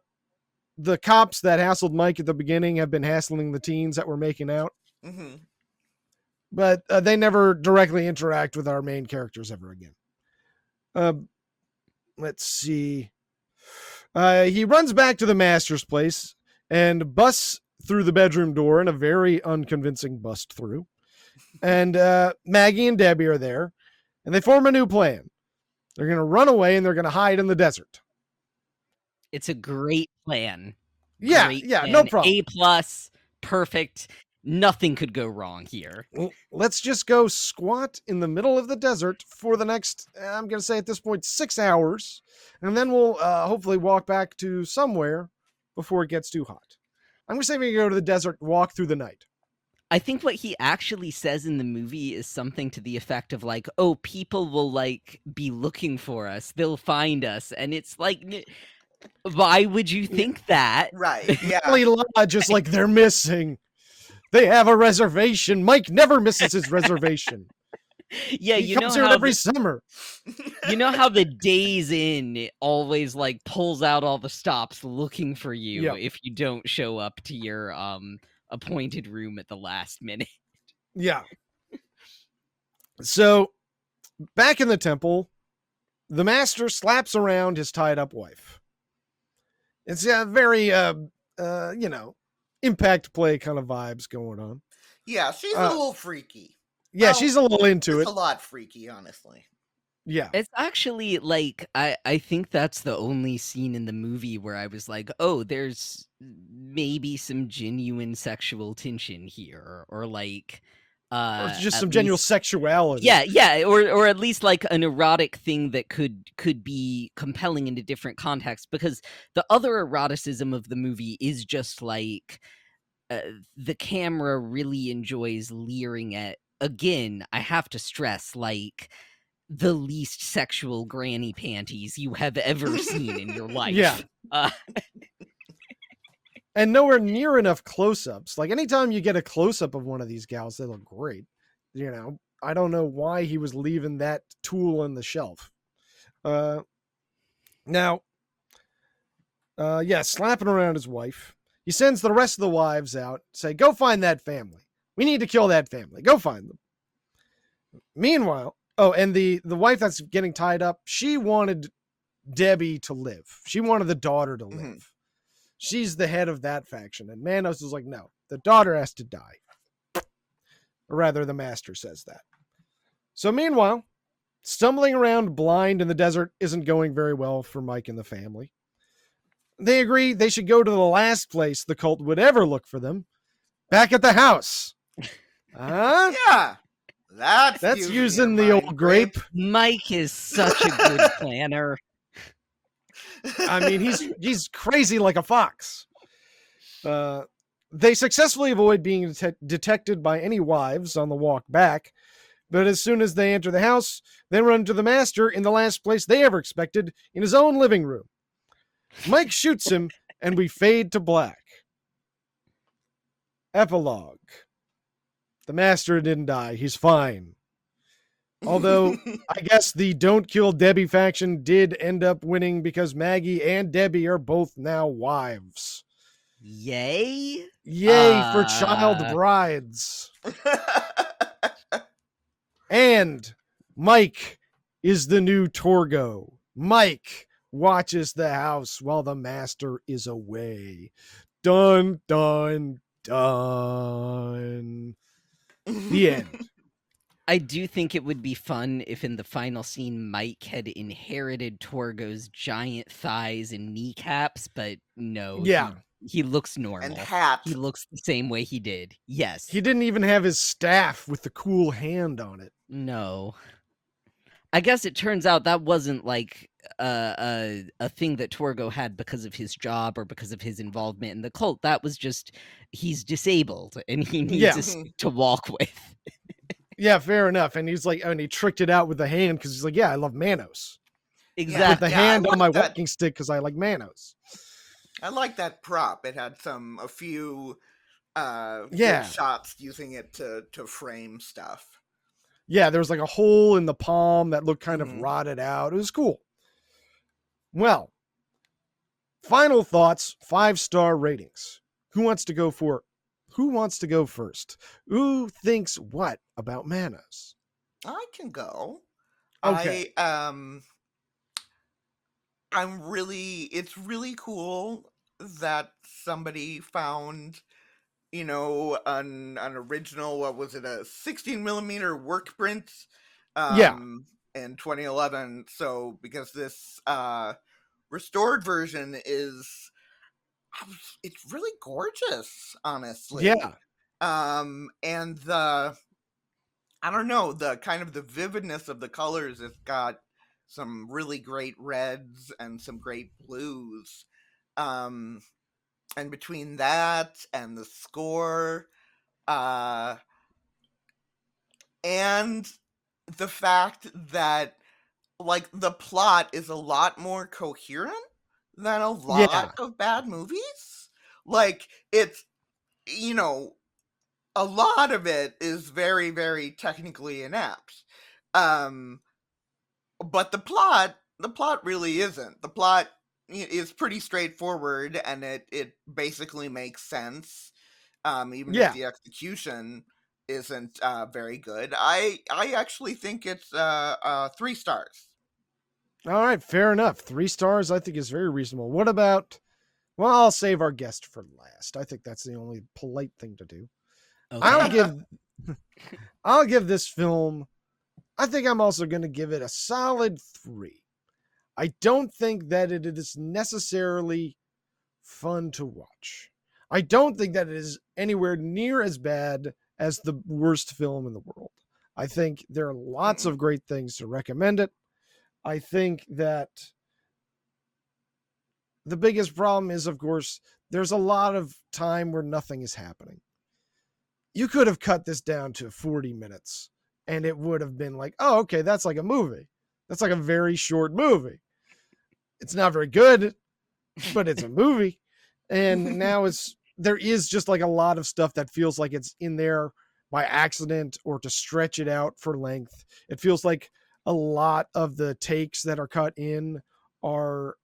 cops that hassled Mike at the beginning have been hassling the teens that were making out. Mm-hmm. But they never directly interact with our main characters ever again. Let's see. He runs back to the master's place and busts through the bedroom door in a very unconvincing bust through. And Maggie and Debbie are there, and they form a new plan. They're going to run away, and they're going to hide in the desert. It's a great plan. Yeah, great yeah, plan. no problem. A+, perfect. Nothing could go wrong here. Let's just go squat in the middle of the desert for the next, I'm going to say at this point, 6 hours. And then we'll hopefully walk back to somewhere before it gets too hot. I'm going to say we can go to the desert and walk through the night. I think what he actually says in the movie is something to the effect of like, oh, people will like be looking for us. They'll find us. And it's like, why would you think that? Right, yeah. Just like they're missing. They have a reservation. Mike never misses his reservation. Yeah, he comes here every summer. You know how the Days Inn always like pulls out all the stops looking for you if you don't show up to your appointed room at the last minute. Yeah. So back in the temple, the master slaps around his tied up wife. It's a very impact play kind of vibes going on. Yeah, she's a little freaky. Yeah, she's a little into it. A lot freaky, honestly. Yeah. It's actually like, I think that's the only scene in the movie where I was like, oh, there's maybe some genuine sexual tension here, or like or just some genuine sexuality. Yeah, or at least like an erotic thing that could be compelling into different contexts, because the other eroticism of the movie is just like the camera really enjoys leering at, again, I have to stress, like the least sexual granny panties you have ever seen in your life. Yeah. And nowhere near enough close-ups. Like, anytime you get a close-up of one of these gals, they look great. You know, I don't know why he was leaving that tool on the shelf. Slapping around his wife. He sends the rest of the wives out, say, go find that family. We need to kill that family. Go find them. Meanwhile, and the wife that's getting tied up, she wanted Debbie to live. She wanted the daughter to live. Mm-hmm. She's the head of that faction. And Manos is like, no, the daughter has to die. Or rather, the master says that. So meanwhile, stumbling around blind in the desert isn't going very well for Mike and the family. They agree they should go to the last place the cult would ever look for them, back at the house. Yeah. That's That's using your using the mind, old grape. Mike is such a good planner. I mean, he's crazy like a fox. They successfully avoid being detected by any wives on the walk back, but as soon as they enter the house, they run into the master in the last place they ever expected, in his own living room. Mike shoots him, and we fade to black. Epilogue. The master didn't die. He's fine. Although, I guess the Don't Kill Debbie faction did end up winning because Maggie and Debbie are both now wives. Yay? Yay for child brides. And Mike is the new Torgo. Mike watches the house while the master is away. Dun, dun, dun. The end. I do think it would be fun if in the final scene Mike had inherited Torgo's giant thighs and kneecaps, but no, Yeah. he looks normal. And hat. He looks the same way he did. Yes. He didn't even have his staff with the cool hand on it. No. I guess it turns out that wasn't like a thing that Torgo had because of his job or because of his involvement in the cult. That was just he's disabled and he needs a stick to walk with. Yeah, fair enough. And he's like, and he tricked it out with the hand because he's like, yeah, I love Manos. Exactly. Put the hand on my walking stick because I like Manos. I like that prop. It had a few good shots using it to frame stuff. Yeah, there was like a hole in the palm that looked kind of rotted out. It was cool. Well, final thoughts, 5-star ratings. Who wants to go first? Who thinks what about Manos? I can go. Okay. It's really cool that somebody found, an original, what was it, a 16 millimeter work print in 2011. So because this restored version it's really gorgeous, honestly. Yeah. And I don't know, the kind of the vividness of the colors, it's got some really great reds and some great blues. And between that and the score, and the fact that like the plot is a lot more coherent than a lot of bad movies. Like it's, a lot of it is very, very technically inept. But the plot really isn't. The plot is pretty straightforward, and it basically makes sense. Even if the execution isn't very good. I actually think it's 3 stars. All right, fair enough. 3 stars I think is very reasonable. What about, well, I'll save our guest for last. I think that's the only polite thing to do. Okay. I'll give this film, I think I'm also going to give it a solid 3. I don't think that it is necessarily fun to watch. I don't think that it is anywhere near as bad as the worst film in the world. I think there are lots of great things to recommend it. I think that the biggest problem is, of course, there's a lot of time where nothing is happening. You could have cut this down to 40 minutes and it would have been like, oh, okay, that's like a movie. That's like a very short movie. It's not very good, but it's a movie. And now there is just like a lot of stuff that feels like it's in there by accident or to stretch it out for length. It feels like a lot of the takes that are cut in are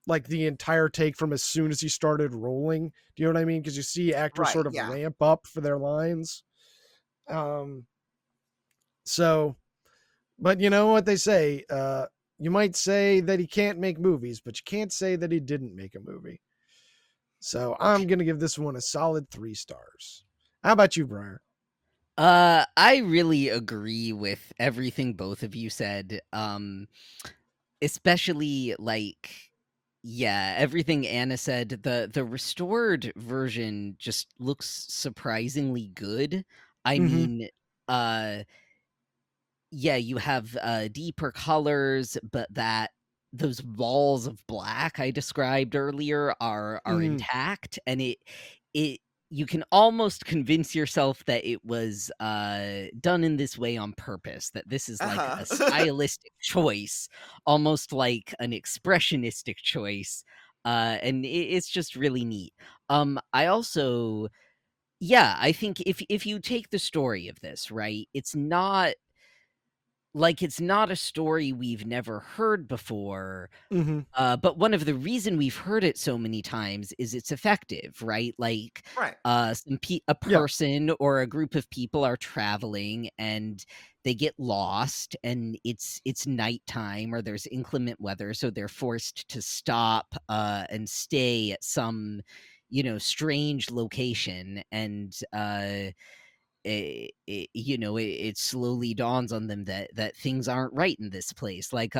like the entire take from as soon as he started rolling. Do you know what I mean? Because you see actors sort of ramp up for their lines. So, but you know what they say? You might say that he can't make movies, but you can't say that he didn't make a movie. So I'm going to give this one a solid 3 stars. How about you, Briar? I really agree with everything both of you said. Especially like, yeah, everything Anna said. The restored version just looks surprisingly good. I mean, yeah, you have deeper colors, but that those walls of black I described earlier are intact, and it you can almost convince yourself that it was done in this way on purpose, that this is like a stylistic choice, almost like an expressionistic choice, and it's just really neat. I also, yeah, I think if you take the story of this, right, it's not a story we've never heard before. Mm-hmm. But one of the reason we've heard it so many times is it's effective, right? Like, Right. a person or a group of people are traveling and they get lost, and it's nighttime or there's inclement weather, so they're forced to stop and stay at some, strange location, and it slowly dawns on them that things aren't right in this place. Like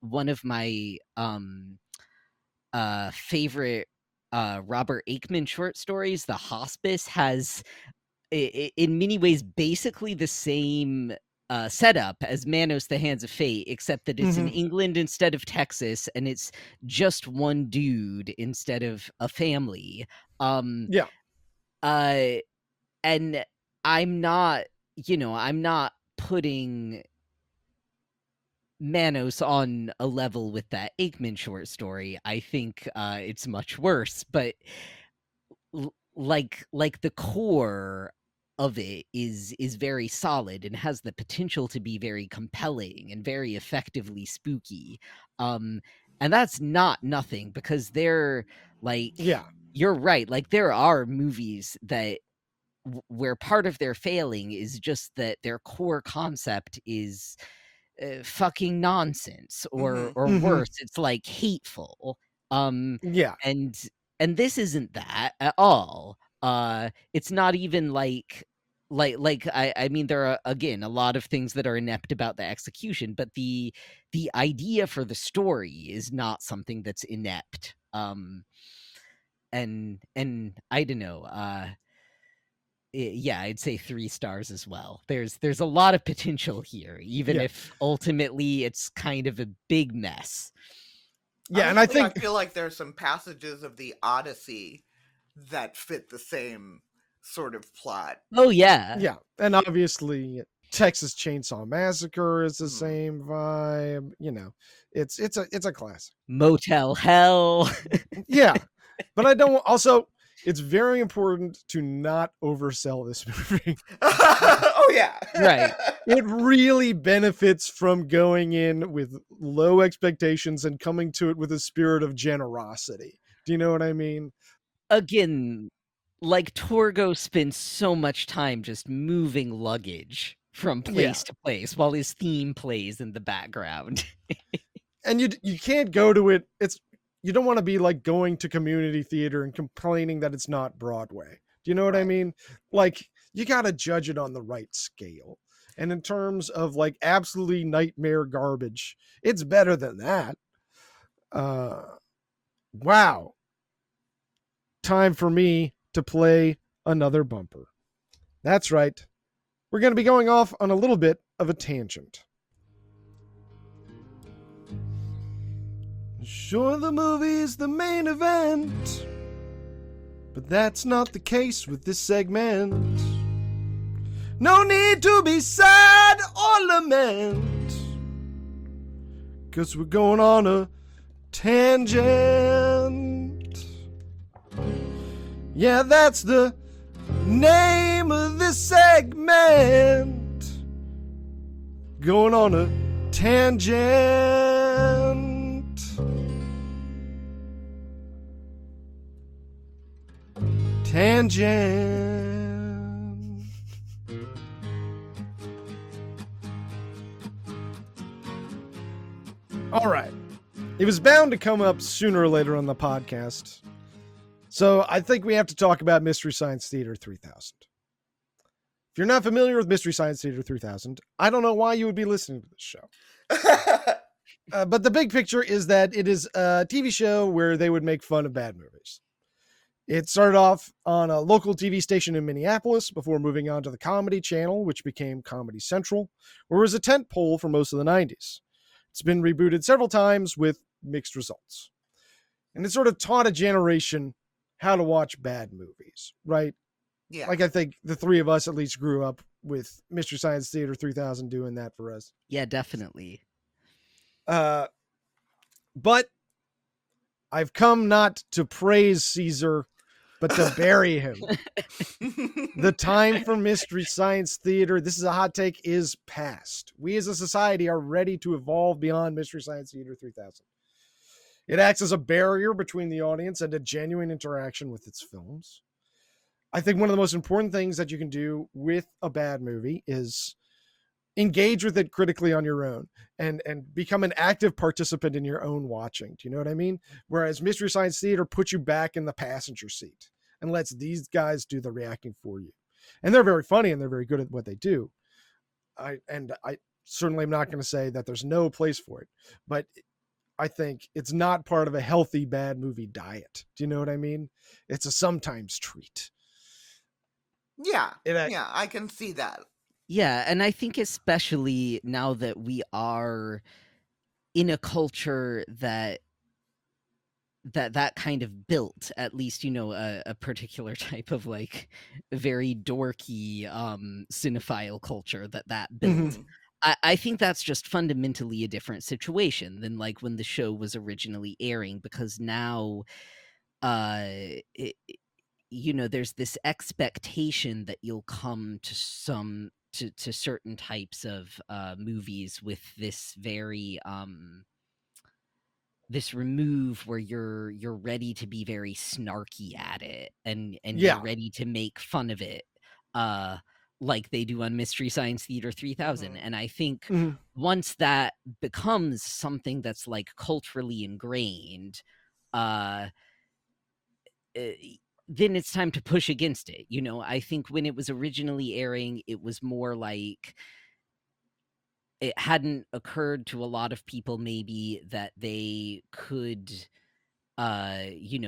one of my favorite Robert Aikman short stories, The Hospice, has in many ways basically the same setup as Manos the Hands of Fate, except that it's in Mm-hmm. England instead of Texas, and it's just one dude instead of a family. Yeah. And I'm not, I'm not putting Manos on a level with that Aikman short story. I think it's much worse, but like the core of it is very solid and has the potential to be very compelling and very effectively spooky. And that's not nothing, because they're like, Yeah. you're right, like there are movies that where part of their failing is just that their core concept is fucking nonsense, or Mm-hmm. worse, it's like hateful. um Yeah. and this isn't that at all. It's not even I mean, there are, again, a lot of things that are inept about the execution, but the idea for the story is not something that's inept. And I don't know, yeah, I'd say 3 stars as well. There's a lot of potential here, even Yeah. if ultimately it's kind of a big mess. Yeah. And I Honestly, I think, feel like there's some passages of the Odyssey that fit the same sort of plot. Oh yeah, yeah. And obviously, Texas Chainsaw Massacre is the Mhm. same vibe. It's a classic. Motel Hell. Yeah. But I don't also, it's very important to not oversell this movie. Oh yeah. Right. It really benefits from going in with low expectations and coming to it with a spirit of generosity. Do you know what I mean? Again, like Torgo spends so much time just moving luggage from Yeah. place to place while his theme plays in the background. And you can't go to it. You don't want to be like going to community theater and complaining that it's not Broadway. Do you know what I Right. mean? Like, you got to judge it on the right scale. And in terms of like absolutely nightmare garbage, it's better than that. Wow. Time for me to play another bumper. That's right. We're going to be going off on a little bit of a tangent. Sure, the movie's the main event, but that's not the case with this segment. No need to be sad or lament, 'cause we're going on a tangent. Yeah, that's the name of this segment. Going on a tangent. Tangent. All right. It was bound to come up sooner or later on the podcast. So I think we have to talk about Mystery Science Theater 3000. If you're not familiar with Mystery Science Theater 3000, I don't know why you would be listening to this show. But the big picture is that it is a TV show where they would make fun of bad movies. It started off on a local TV station in Minneapolis before moving on to the Comedy Channel, which became Comedy Central, where it was a tentpole for most of the 90s. It's been rebooted several times with mixed results. And it sort of taught a generation how to watch bad movies, right? Yeah. Like I think the three of us at least grew up with Mystery Science Theater 3000 doing that for us. Yeah, definitely. But I've come not to praise Caesar, but to bury him. The time for Mystery Science Theater, this is a hot take, is past. We as a society are ready to evolve beyond Mystery Science Theater 3000. It acts as a barrier between the audience and a genuine interaction with its films. I think one of the most important things that you can do with a bad movie is engage with it critically on your own and become an active participant in your own watching. Do you know what I mean? Whereas Mystery Science Theater puts you back in the passenger seat and lets these guys do the reacting for you. And they're very funny and they're very good at what they do. I certainly am not going to say that there's no place for it, but I think it's not part of a healthy bad movie diet. Do you know what I mean? It's a sometimes treat. Yeah, I can see that. Yeah, and I think especially now that we are in a culture that kind of built, at least, a particular type of like very dorky cinephile culture that built. Mm-hmm. I think that's just fundamentally a different situation than like when the show was originally airing, because now there's this expectation that you'll come to certain types of movies with this very this remove where you're ready to be very snarky at it and Yeah. you're ready to make fun of it, like they do on Mystery Science Theater 3000. And I think once that becomes something that's like culturally ingrained, then it's time to push against it. I think when it was originally airing, it was more like it hadn't occurred to a lot of people maybe that they could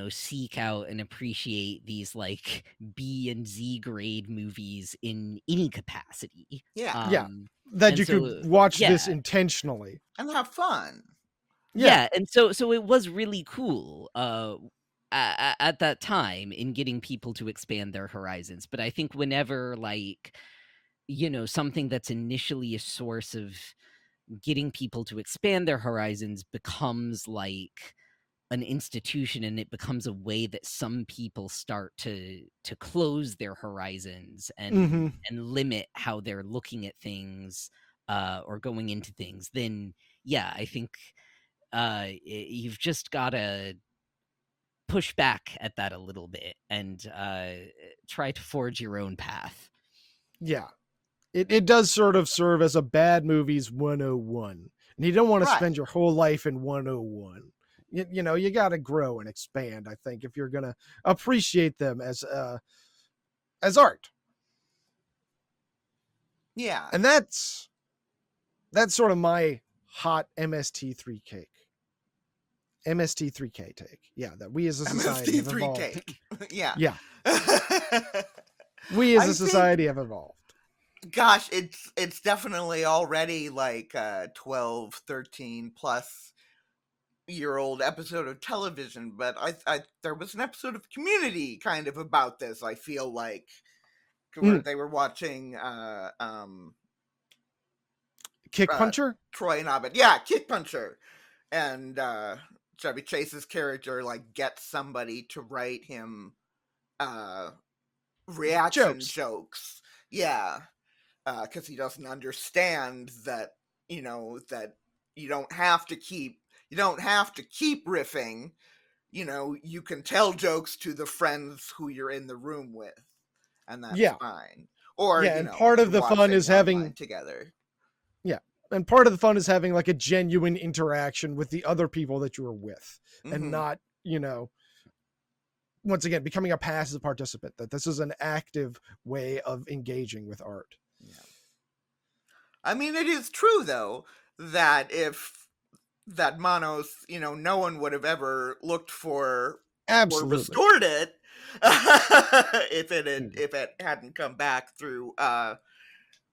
seek out and appreciate these like B and Z grade movies in any capacity. Yeah. That you could watch this intentionally and have fun. Yeah, and so it was really cool at that time in getting people to expand their horizons. But I think whenever like something that's initially a source of getting people to expand their horizons becomes like an institution, and it becomes a way that some people start to close their horizons and limit how they're looking at things or going into things, then I think you've just got to push back at that a little bit and try to forge your own path. Yeah. It does sort of serve as a bad movies 101. And you don't want to spend your whole life in 101. You got to grow and expand, I think, if you're going to appreciate them as art. Yeah. And that's sort of my hot MST3 cake. MST3K take. Yeah, that we as a society have evolved. Yeah. Yeah. We as a society have evolved. Gosh, it's definitely already like 12, 13 plus year old episode of television, but I there was an episode of Community kind of about this, I feel like, where they were watching Kick Puncher? Troy and Abed. Yeah, Kick Puncher. And Chevy Chase's character like gets somebody to write him reaction jokes. Yeah. Because he doesn't understand that, that you don't have to keep riffing. You can tell jokes to the friends who you're in the room with, and that's fine. Or and part of the fun is having together. Yeah. And part of the fun is having like a genuine interaction with the other people that you are with, and not, once again, becoming a passive participant, that this is an active way of engaging with art. Yeah. I mean, it is true though, that Manos, no one would have ever looked for Absolutely. or restored it. if it hadn't come back through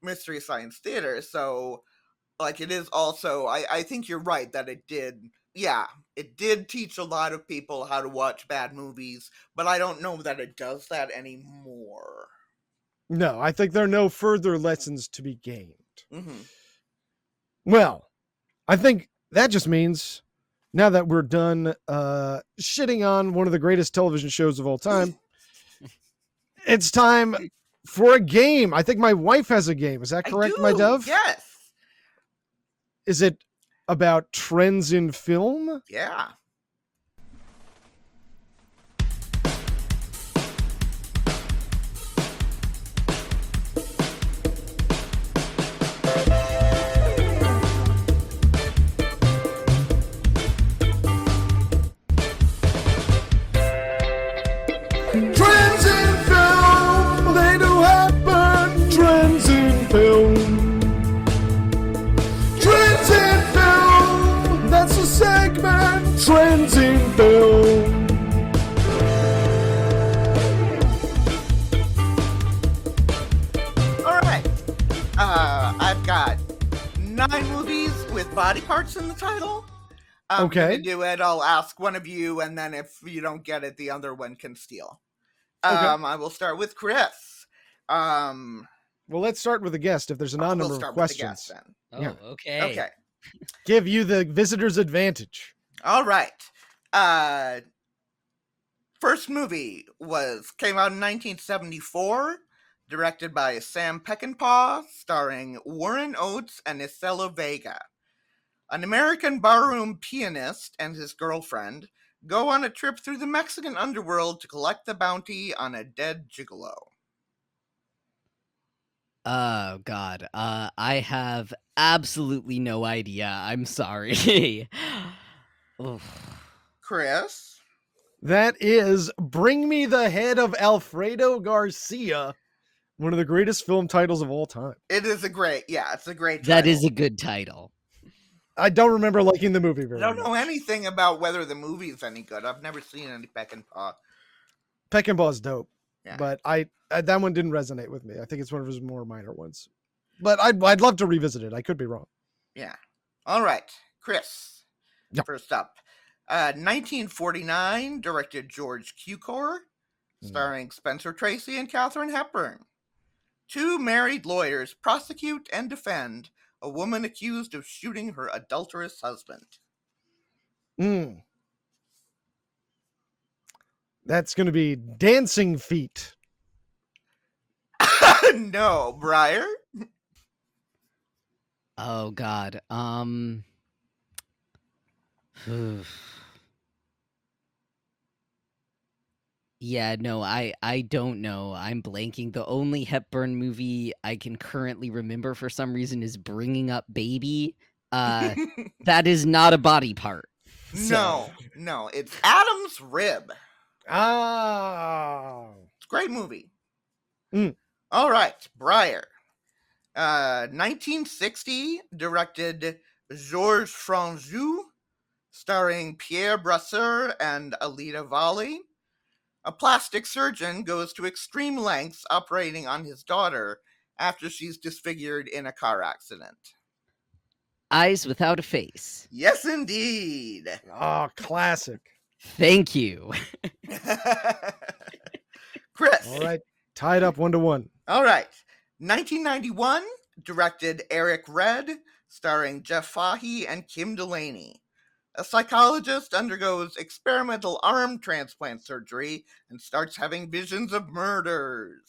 Mystery Science Theater. So like it is also I think you're right that it did teach a lot of people how to watch bad movies, but I don't know that it does that anymore. No, I think there are no further lessons to be gained. Mm-hmm. Well, I think that just means now that we're done shitting on one of the greatest television shows of all time, it's time for a game. I think my wife has a game. Is that correct, my dove? Yes. Is it about trends in film? Yeah. Trends in film, they do happen. Trends in film. Trends in film, that's a segment. Trends in film. All right. I've got 9 movies with body parts in the title. Okay. To do it, I'll ask one of you, and then if you don't get it, the other one can steal. Okay. I will start with Chris. Well, let's start with the guest if there's an odd number of questions. With the guest, Oh, Yeah. okay. Okay. Give you the visitor's advantage. All right. First movie came out in 1974, directed by Sam Peckinpah, starring Warren Oates and Isela Vega. An American barroom pianist and his girlfriend go on a trip through the Mexican underworld to collect the bounty on a dead gigolo. Oh God. I have absolutely no idea. I'm sorry. Oof. Chris? That is Bring Me the Head of Alfredo Garcia, one of the greatest film titles of all time. It's a great title. That is a good title. I don't remember liking the movie I very don't much. know anything about whether the movie is any good. I've never seen any Peckinpah. Peckinpah's dope, Yeah. but I that one didn't resonate with me. I think it's one of his more minor ones. But I'd love to revisit it. I could be wrong. Yeah. All right. Chris. Yep. First up. 1949, directed George Cukor, starring Spencer Tracy and Katharine Hepburn. 2 married lawyers prosecute and defend a woman accused of shooting her adulterous husband. That's going to be Dancing Feet. No, Briar. Oh God. Yeah, no, I don't know. I'm blanking. The only Hepburn movie I can currently remember for some reason is Bringing Up Baby. That is not a body part. No, it's Adam's Rib. Oh. It's a great movie. All right, Briar. 1960, directed Georges Franju, starring Pierre Brasseur and Alida Valli. A plastic surgeon goes to extreme lengths operating on his daughter after she's disfigured in a car accident. Eyes Without a Face. Yes, indeed. Oh, classic. Thank you. Chris. All right. Tied up 1-1. All right. 1991, directed Eric Red, starring Jeff Fahey and Kim Delaney. A psychologist undergoes experimental arm transplant surgery and starts having visions of murders.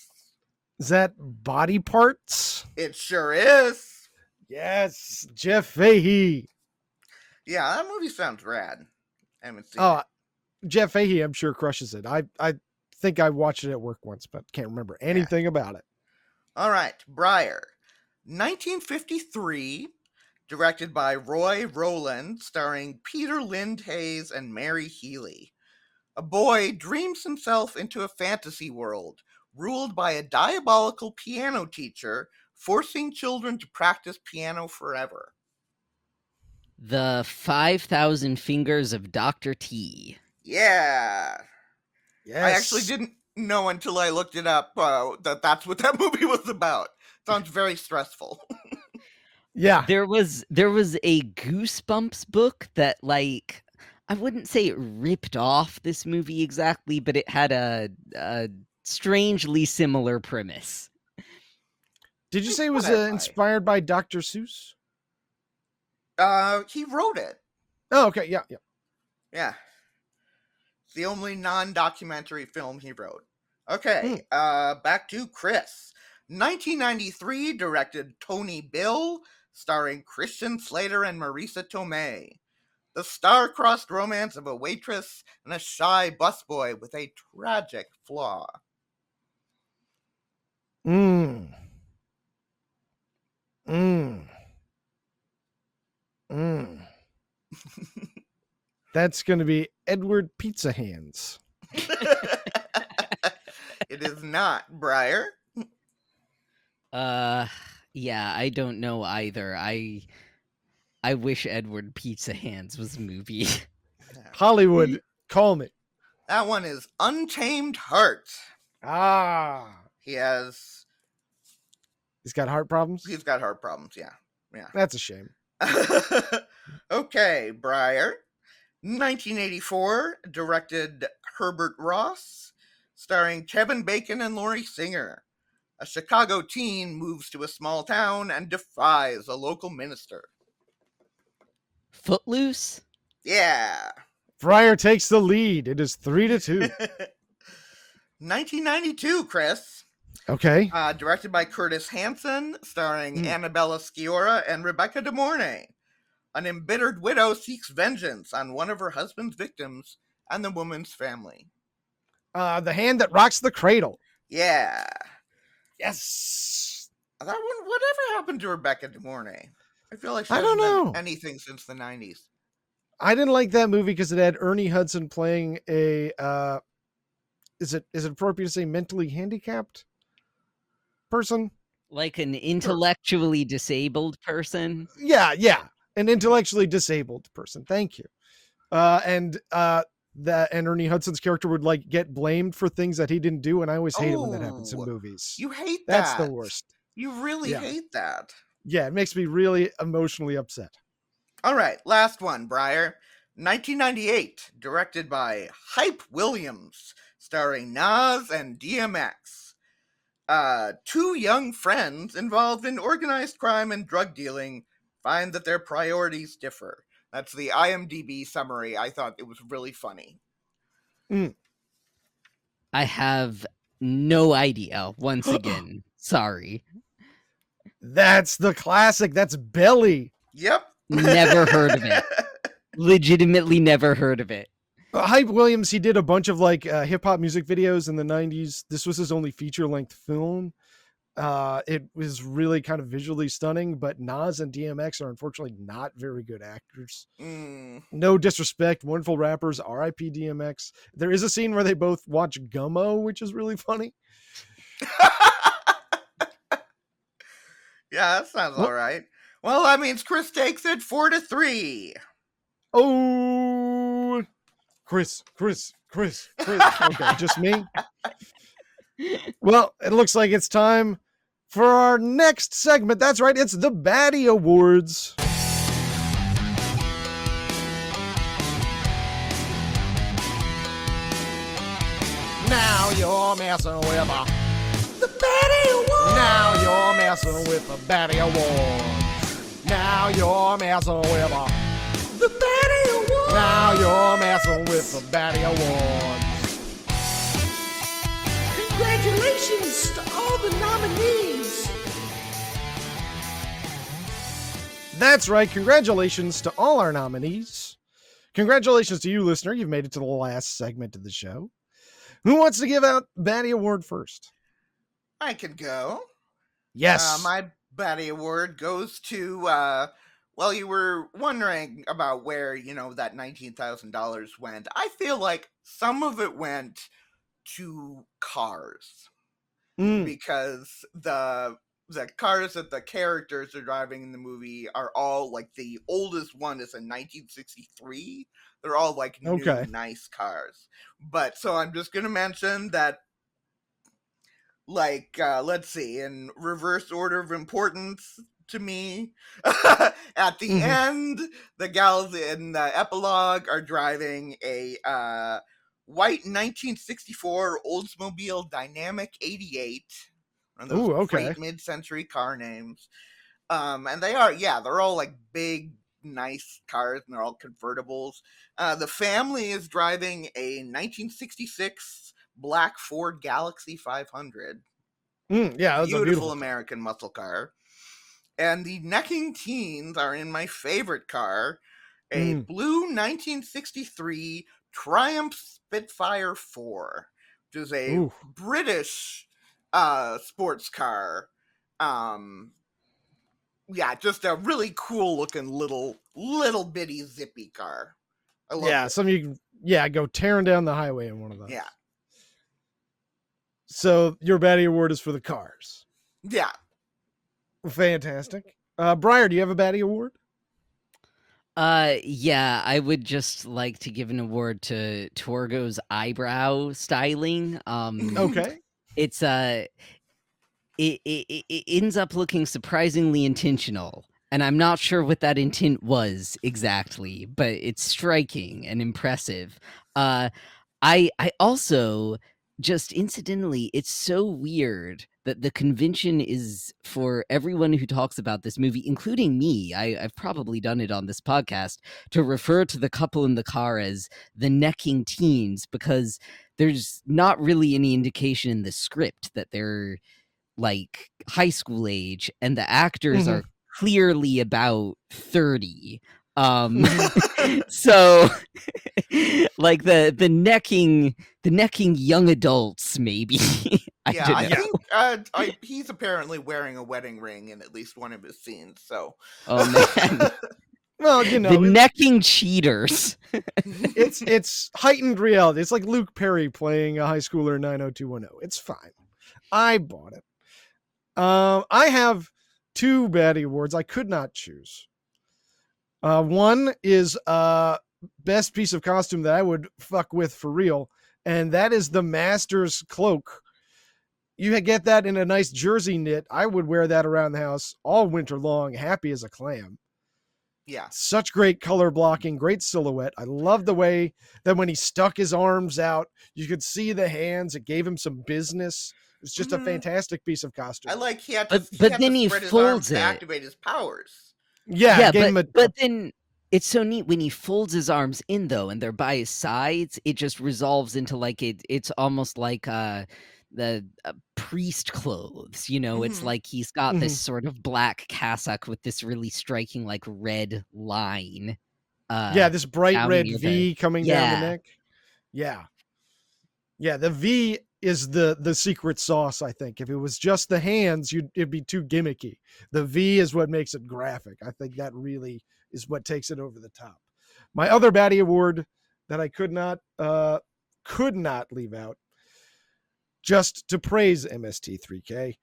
Is that Body Parts? It sure is. Yes, Jeff Fahey. Yeah, that movie sounds rad. I haven't seen it. Jeff Fahey, I'm sure crushes it. I think I watched it at work once, but can't remember anything about it. All right, Briar. 1953, directed by Roy Rowland, starring Peter Lind Hayes and Mary Healy. A boy dreams himself into a fantasy world, ruled by a diabolical piano teacher, forcing children to practice piano forever. The 5,000 Fingers of Dr. T. Yeah. Yes. I actually know until I looked it up that's what that movie was about. Sounds very stressful. Yeah. There was a Goosebumps book that, like, I wouldn't say it ripped off this movie exactly, but it had a strangely similar premise. Did you say it was Whatever. inspired by Dr. Seuss? He wrote it. Oh, okay. Yeah. Yeah. It's the only non-documentary film he wrote. Okay, back to Chris. 1993, directed Tony Bill, starring Christian Slater and Marisa Tomei. The star-crossed romance of a waitress and a shy busboy with a tragic flaw. Mm. Mm. Mm. That's going to be Edward Pizza Hands. It is not, Briar. Yeah, I don't know either. I wish Edward Pizza Hands was a movie. Hollywood, call me. That one is Untamed Heart. Ah. He's got heart problems? He's got heart problems, yeah. That's a shame. Okay, Briar. 1984, directed Herbert Ross, starring Kevin Bacon and Laurie Singer. A Chicago teen moves to a small town and defies a local minister. Footloose? Yeah. Briar takes the lead. It is 3-2. 1992, Chris. Okay. Directed by Curtis Hanson, starring Annabella Sciorra and Rebecca De Mornay. An embittered widow seeks vengeance on one of her husband's victims and the woman's family. The Hand That Rocks the Cradle. Yeah. Yes. That one, whatever happened to Rebecca De Mornay? I feel like she I hasn't don't done know. anything since the 90s. I didn't like that movie because it had Ernie Hudson playing a is it appropriate to say mentally handicapped person? Like an intellectually disabled person? Yeah. An intellectually disabled person. Thank you. And Ernie Hudson's character would like get blamed for things that he didn't do, and I always hate it when that happens in movies. You hate That's that. the worst. You really hate that. Yeah, it makes me really emotionally upset. All right, last one, Briar. 1998, directed by Hype Williams, starring Nas and DMX. Two young friends involved in organized crime and drug dealing find that their priorities differ. That's the IMDb summary. I thought it was really funny. I have no idea. Once again, sorry. That's the classic. That's Belly. Yep. Never heard of it. Legitimately never heard of it. Hype Williams, he did a bunch of like hip hop music videos in the 90s. This was his only feature length film. It was really kind of visually stunning, but Nas and DMX are unfortunately not very good actors. No disrespect, wonderful rappers, RIP DMX. There is a scene where they both watch Gummo, which is really funny. Yeah, that sounds all right. Well, that means Chris takes it 4-3. Oh, Chris. Okay, just me. Well, it looks like it's time for our next segment. That's right, it's the Baddie Awards. Now you're messing with the Baddie Awards. Now you're messing with the Baddie Awards. Now you're messing with the Baddie Awards. Now you're messing with the Baddie Awards. Congratulations to all the nominees. That's right. Congratulations to all our nominees. Congratulations to you, listener. You've made it to the last segment of the show. Who wants to give out Baddie Award first? I can go. Yes. My Baddie Award goes to, well, you were wondering about where, that $19,000 went. I feel like some of it went to Cars. Because the cars that the characters are driving in the movie are all like, the oldest one is in 1963. They're all like new, nice cars. But so I'm just going to mention that like let's see, in reverse order of importance to me. At the end, the gals in the epilogue are driving a white 1964 Oldsmobile Dynamic 88, one of those Ooh, okay. great mid-century car names. And they're all like big, nice cars, and they're all convertibles. The family is driving a 1966 black Ford Galaxy 500. Yeah, that's a beautiful car. American muscle car. And the necking teens are in my favorite car, a blue 1963 Triumph Spitfire 4, which is a British sports car. Yeah, just a really cool looking little bitty zippy car. I love it. Some you can go tearing down the highway in one of those. Yeah. So your baddie award is for the cars. Yeah. Fantastic. Briar, do you have a baddie award? Yeah, I would just like to give an award to Torgo's eyebrow styling. Okay. It's it ends up looking surprisingly intentional, and I'm not sure what that intent was exactly, but it's striking and impressive. I also just incidentally, it's so weird that the convention is for everyone who talks about this movie, including me. I've probably done it on this podcast, to refer to the couple in the car as the necking teens, because there's not really any indication in the script that they're like high school age, and the actors are clearly about 30. So like the necking young adults, maybe. I think he's apparently wearing a wedding ring in at least one of his scenes. So, oh man. Well, the necking cheaters. It's heightened reality. It's like Luke Perry playing a high schooler in 90210. It's fine. I bought it. I have two baddie awards. I could not choose. One is best piece of costume that I would fuck with for real, and that is the Master's cloak. You get that in a nice jersey knit. I would wear that around the house all winter long, happy as a clam. Yeah. Such great color blocking, great silhouette. I love the way that when he stuck his arms out, you could see the hands. It gave him some business. It's just a fantastic piece of costume. I like he had to, but then he folds it to activate his powers. Yeah, but then it's so neat when he folds his arms in though, and they're by his sides. It just resolves into like it's almost like the priest clothes. You know, it's like he's got this sort of black cassock with this really striking like red line. This bright red V coming down the neck. Yeah, the V is the secret sauce, I think. If it was just the hands, it'd be too gimmicky. The V is what makes it graphic. I think that really is what takes it over the top. My other baddie award that I could not leave out, just to praise MST3K.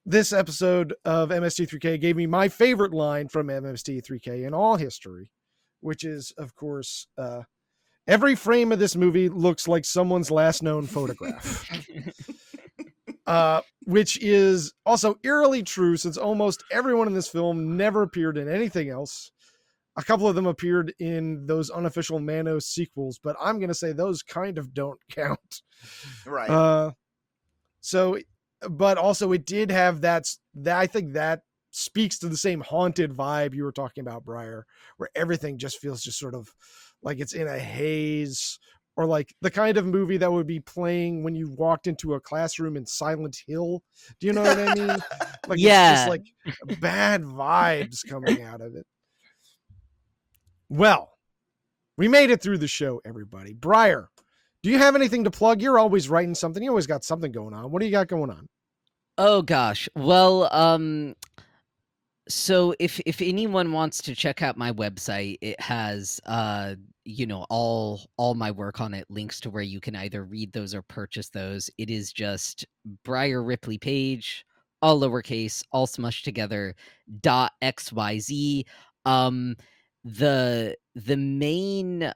This episode of MST3K gave me my favorite line from MST3K in all history, which is, of course, every frame of this movie looks like someone's last known photograph. Which is also eerily true, since almost everyone in this film never appeared in anything else. A couple of them appeared in those unofficial Manos sequels, but I'm going to say those kind of don't count. Right. But also it did have that I think that speaks to the same haunted vibe you were talking about, Briar, where everything just feels just sort of like it's in a haze, or like the kind of movie that would be playing when you walked into a classroom in Silent Hill. Do you know what I mean? Like, it's just like bad vibes coming out of it. Well, we made it through the show, everybody. Briar, do you have anything to plug? You're always writing something. You always got something going on. What do you got going on? Oh gosh. Well, so if anyone wants to check out my website, it has all my work on it, links to where you can either read those or purchase those. It is just Briar Ripley Page, all lowercase, all smushed together, .xyz. The main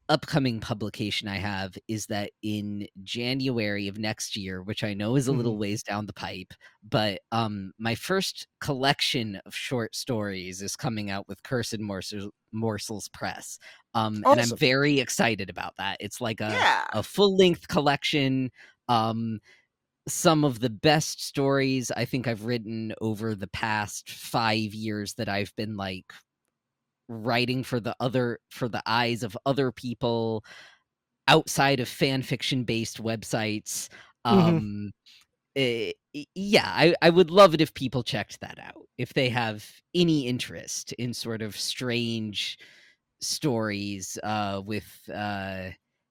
upcoming publication I have is that in January of next year, which I know is a little ways down the pipe, but my first collection of short stories is coming out with Cursed Morsels Press. And I'm Awesome. very excited about that. It's like Yeah. a full-length collection. Some of the best stories I think I've written over the past 5 years that I've been like writing for the eyes of other people outside of fan fiction based websites. Yeah, I would love it if people checked that out, if they have any interest in sort of strange stories with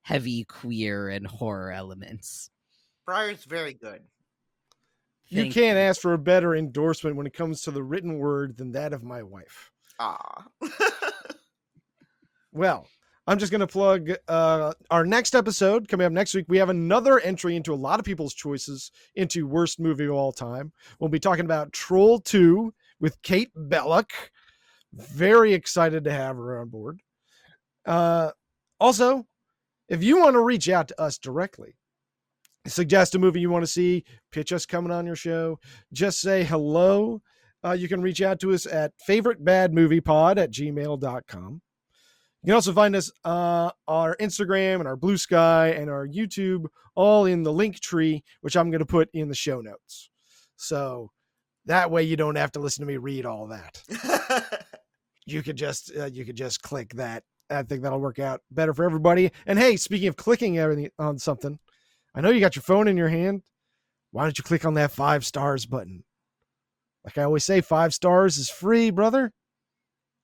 heavy queer and horror elements. Briar's very good. You Thank can't you. ask for a better endorsement when it comes to the written word than that of my wife. Aw. Well, I'm just going to plug our next episode coming up next week. We have another entry into a lot of people's choices into worst movie of all time. We'll be talking about Troll 2 with Kate Belloc. Very excited to have her on board. Also, if you want to reach out to us directly, suggest a movie you want to see, pitch us coming on your show, just say hello. You can reach out to us at favoritebadmoviepod@gmail.com. You can also find us our Instagram and our Blue Sky and our YouTube, all in the link tree, which I'm going to put in the show notes. So that way you don't have to listen to me read all that. You could just click that. I think that'll work out better for everybody. And hey, speaking of clicking everything on something, I know you got your phone in your hand. Why don't you click on that 5 stars button? Like I always say, 5 stars is free, brother.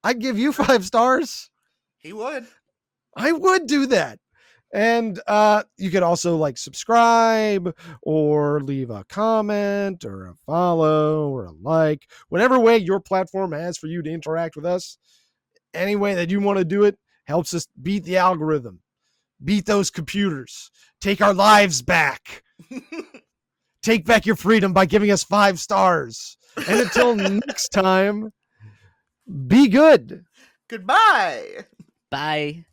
I'd give you 5 stars. He would. I would do that. And you could also like subscribe or leave a comment or a follow or a like, whatever way your platform has for you to interact with us. Any way that you want to do it helps us beat the algorithm, beat those computers, take our lives back, take back your freedom by giving us 5 stars. And until next time, be good. Goodbye. Bye.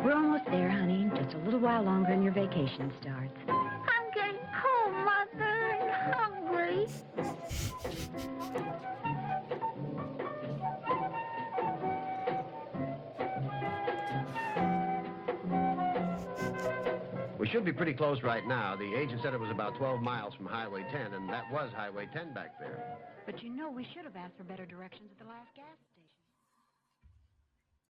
We're almost there, honey. Just a little while longer and your vacation starts. I'm getting home, Mother, and hungry. We should be pretty close right now. The agent said it was about 12 miles from Highway 10, and that was Highway 10 back there. But you know we should have asked for better directions at the last gas station.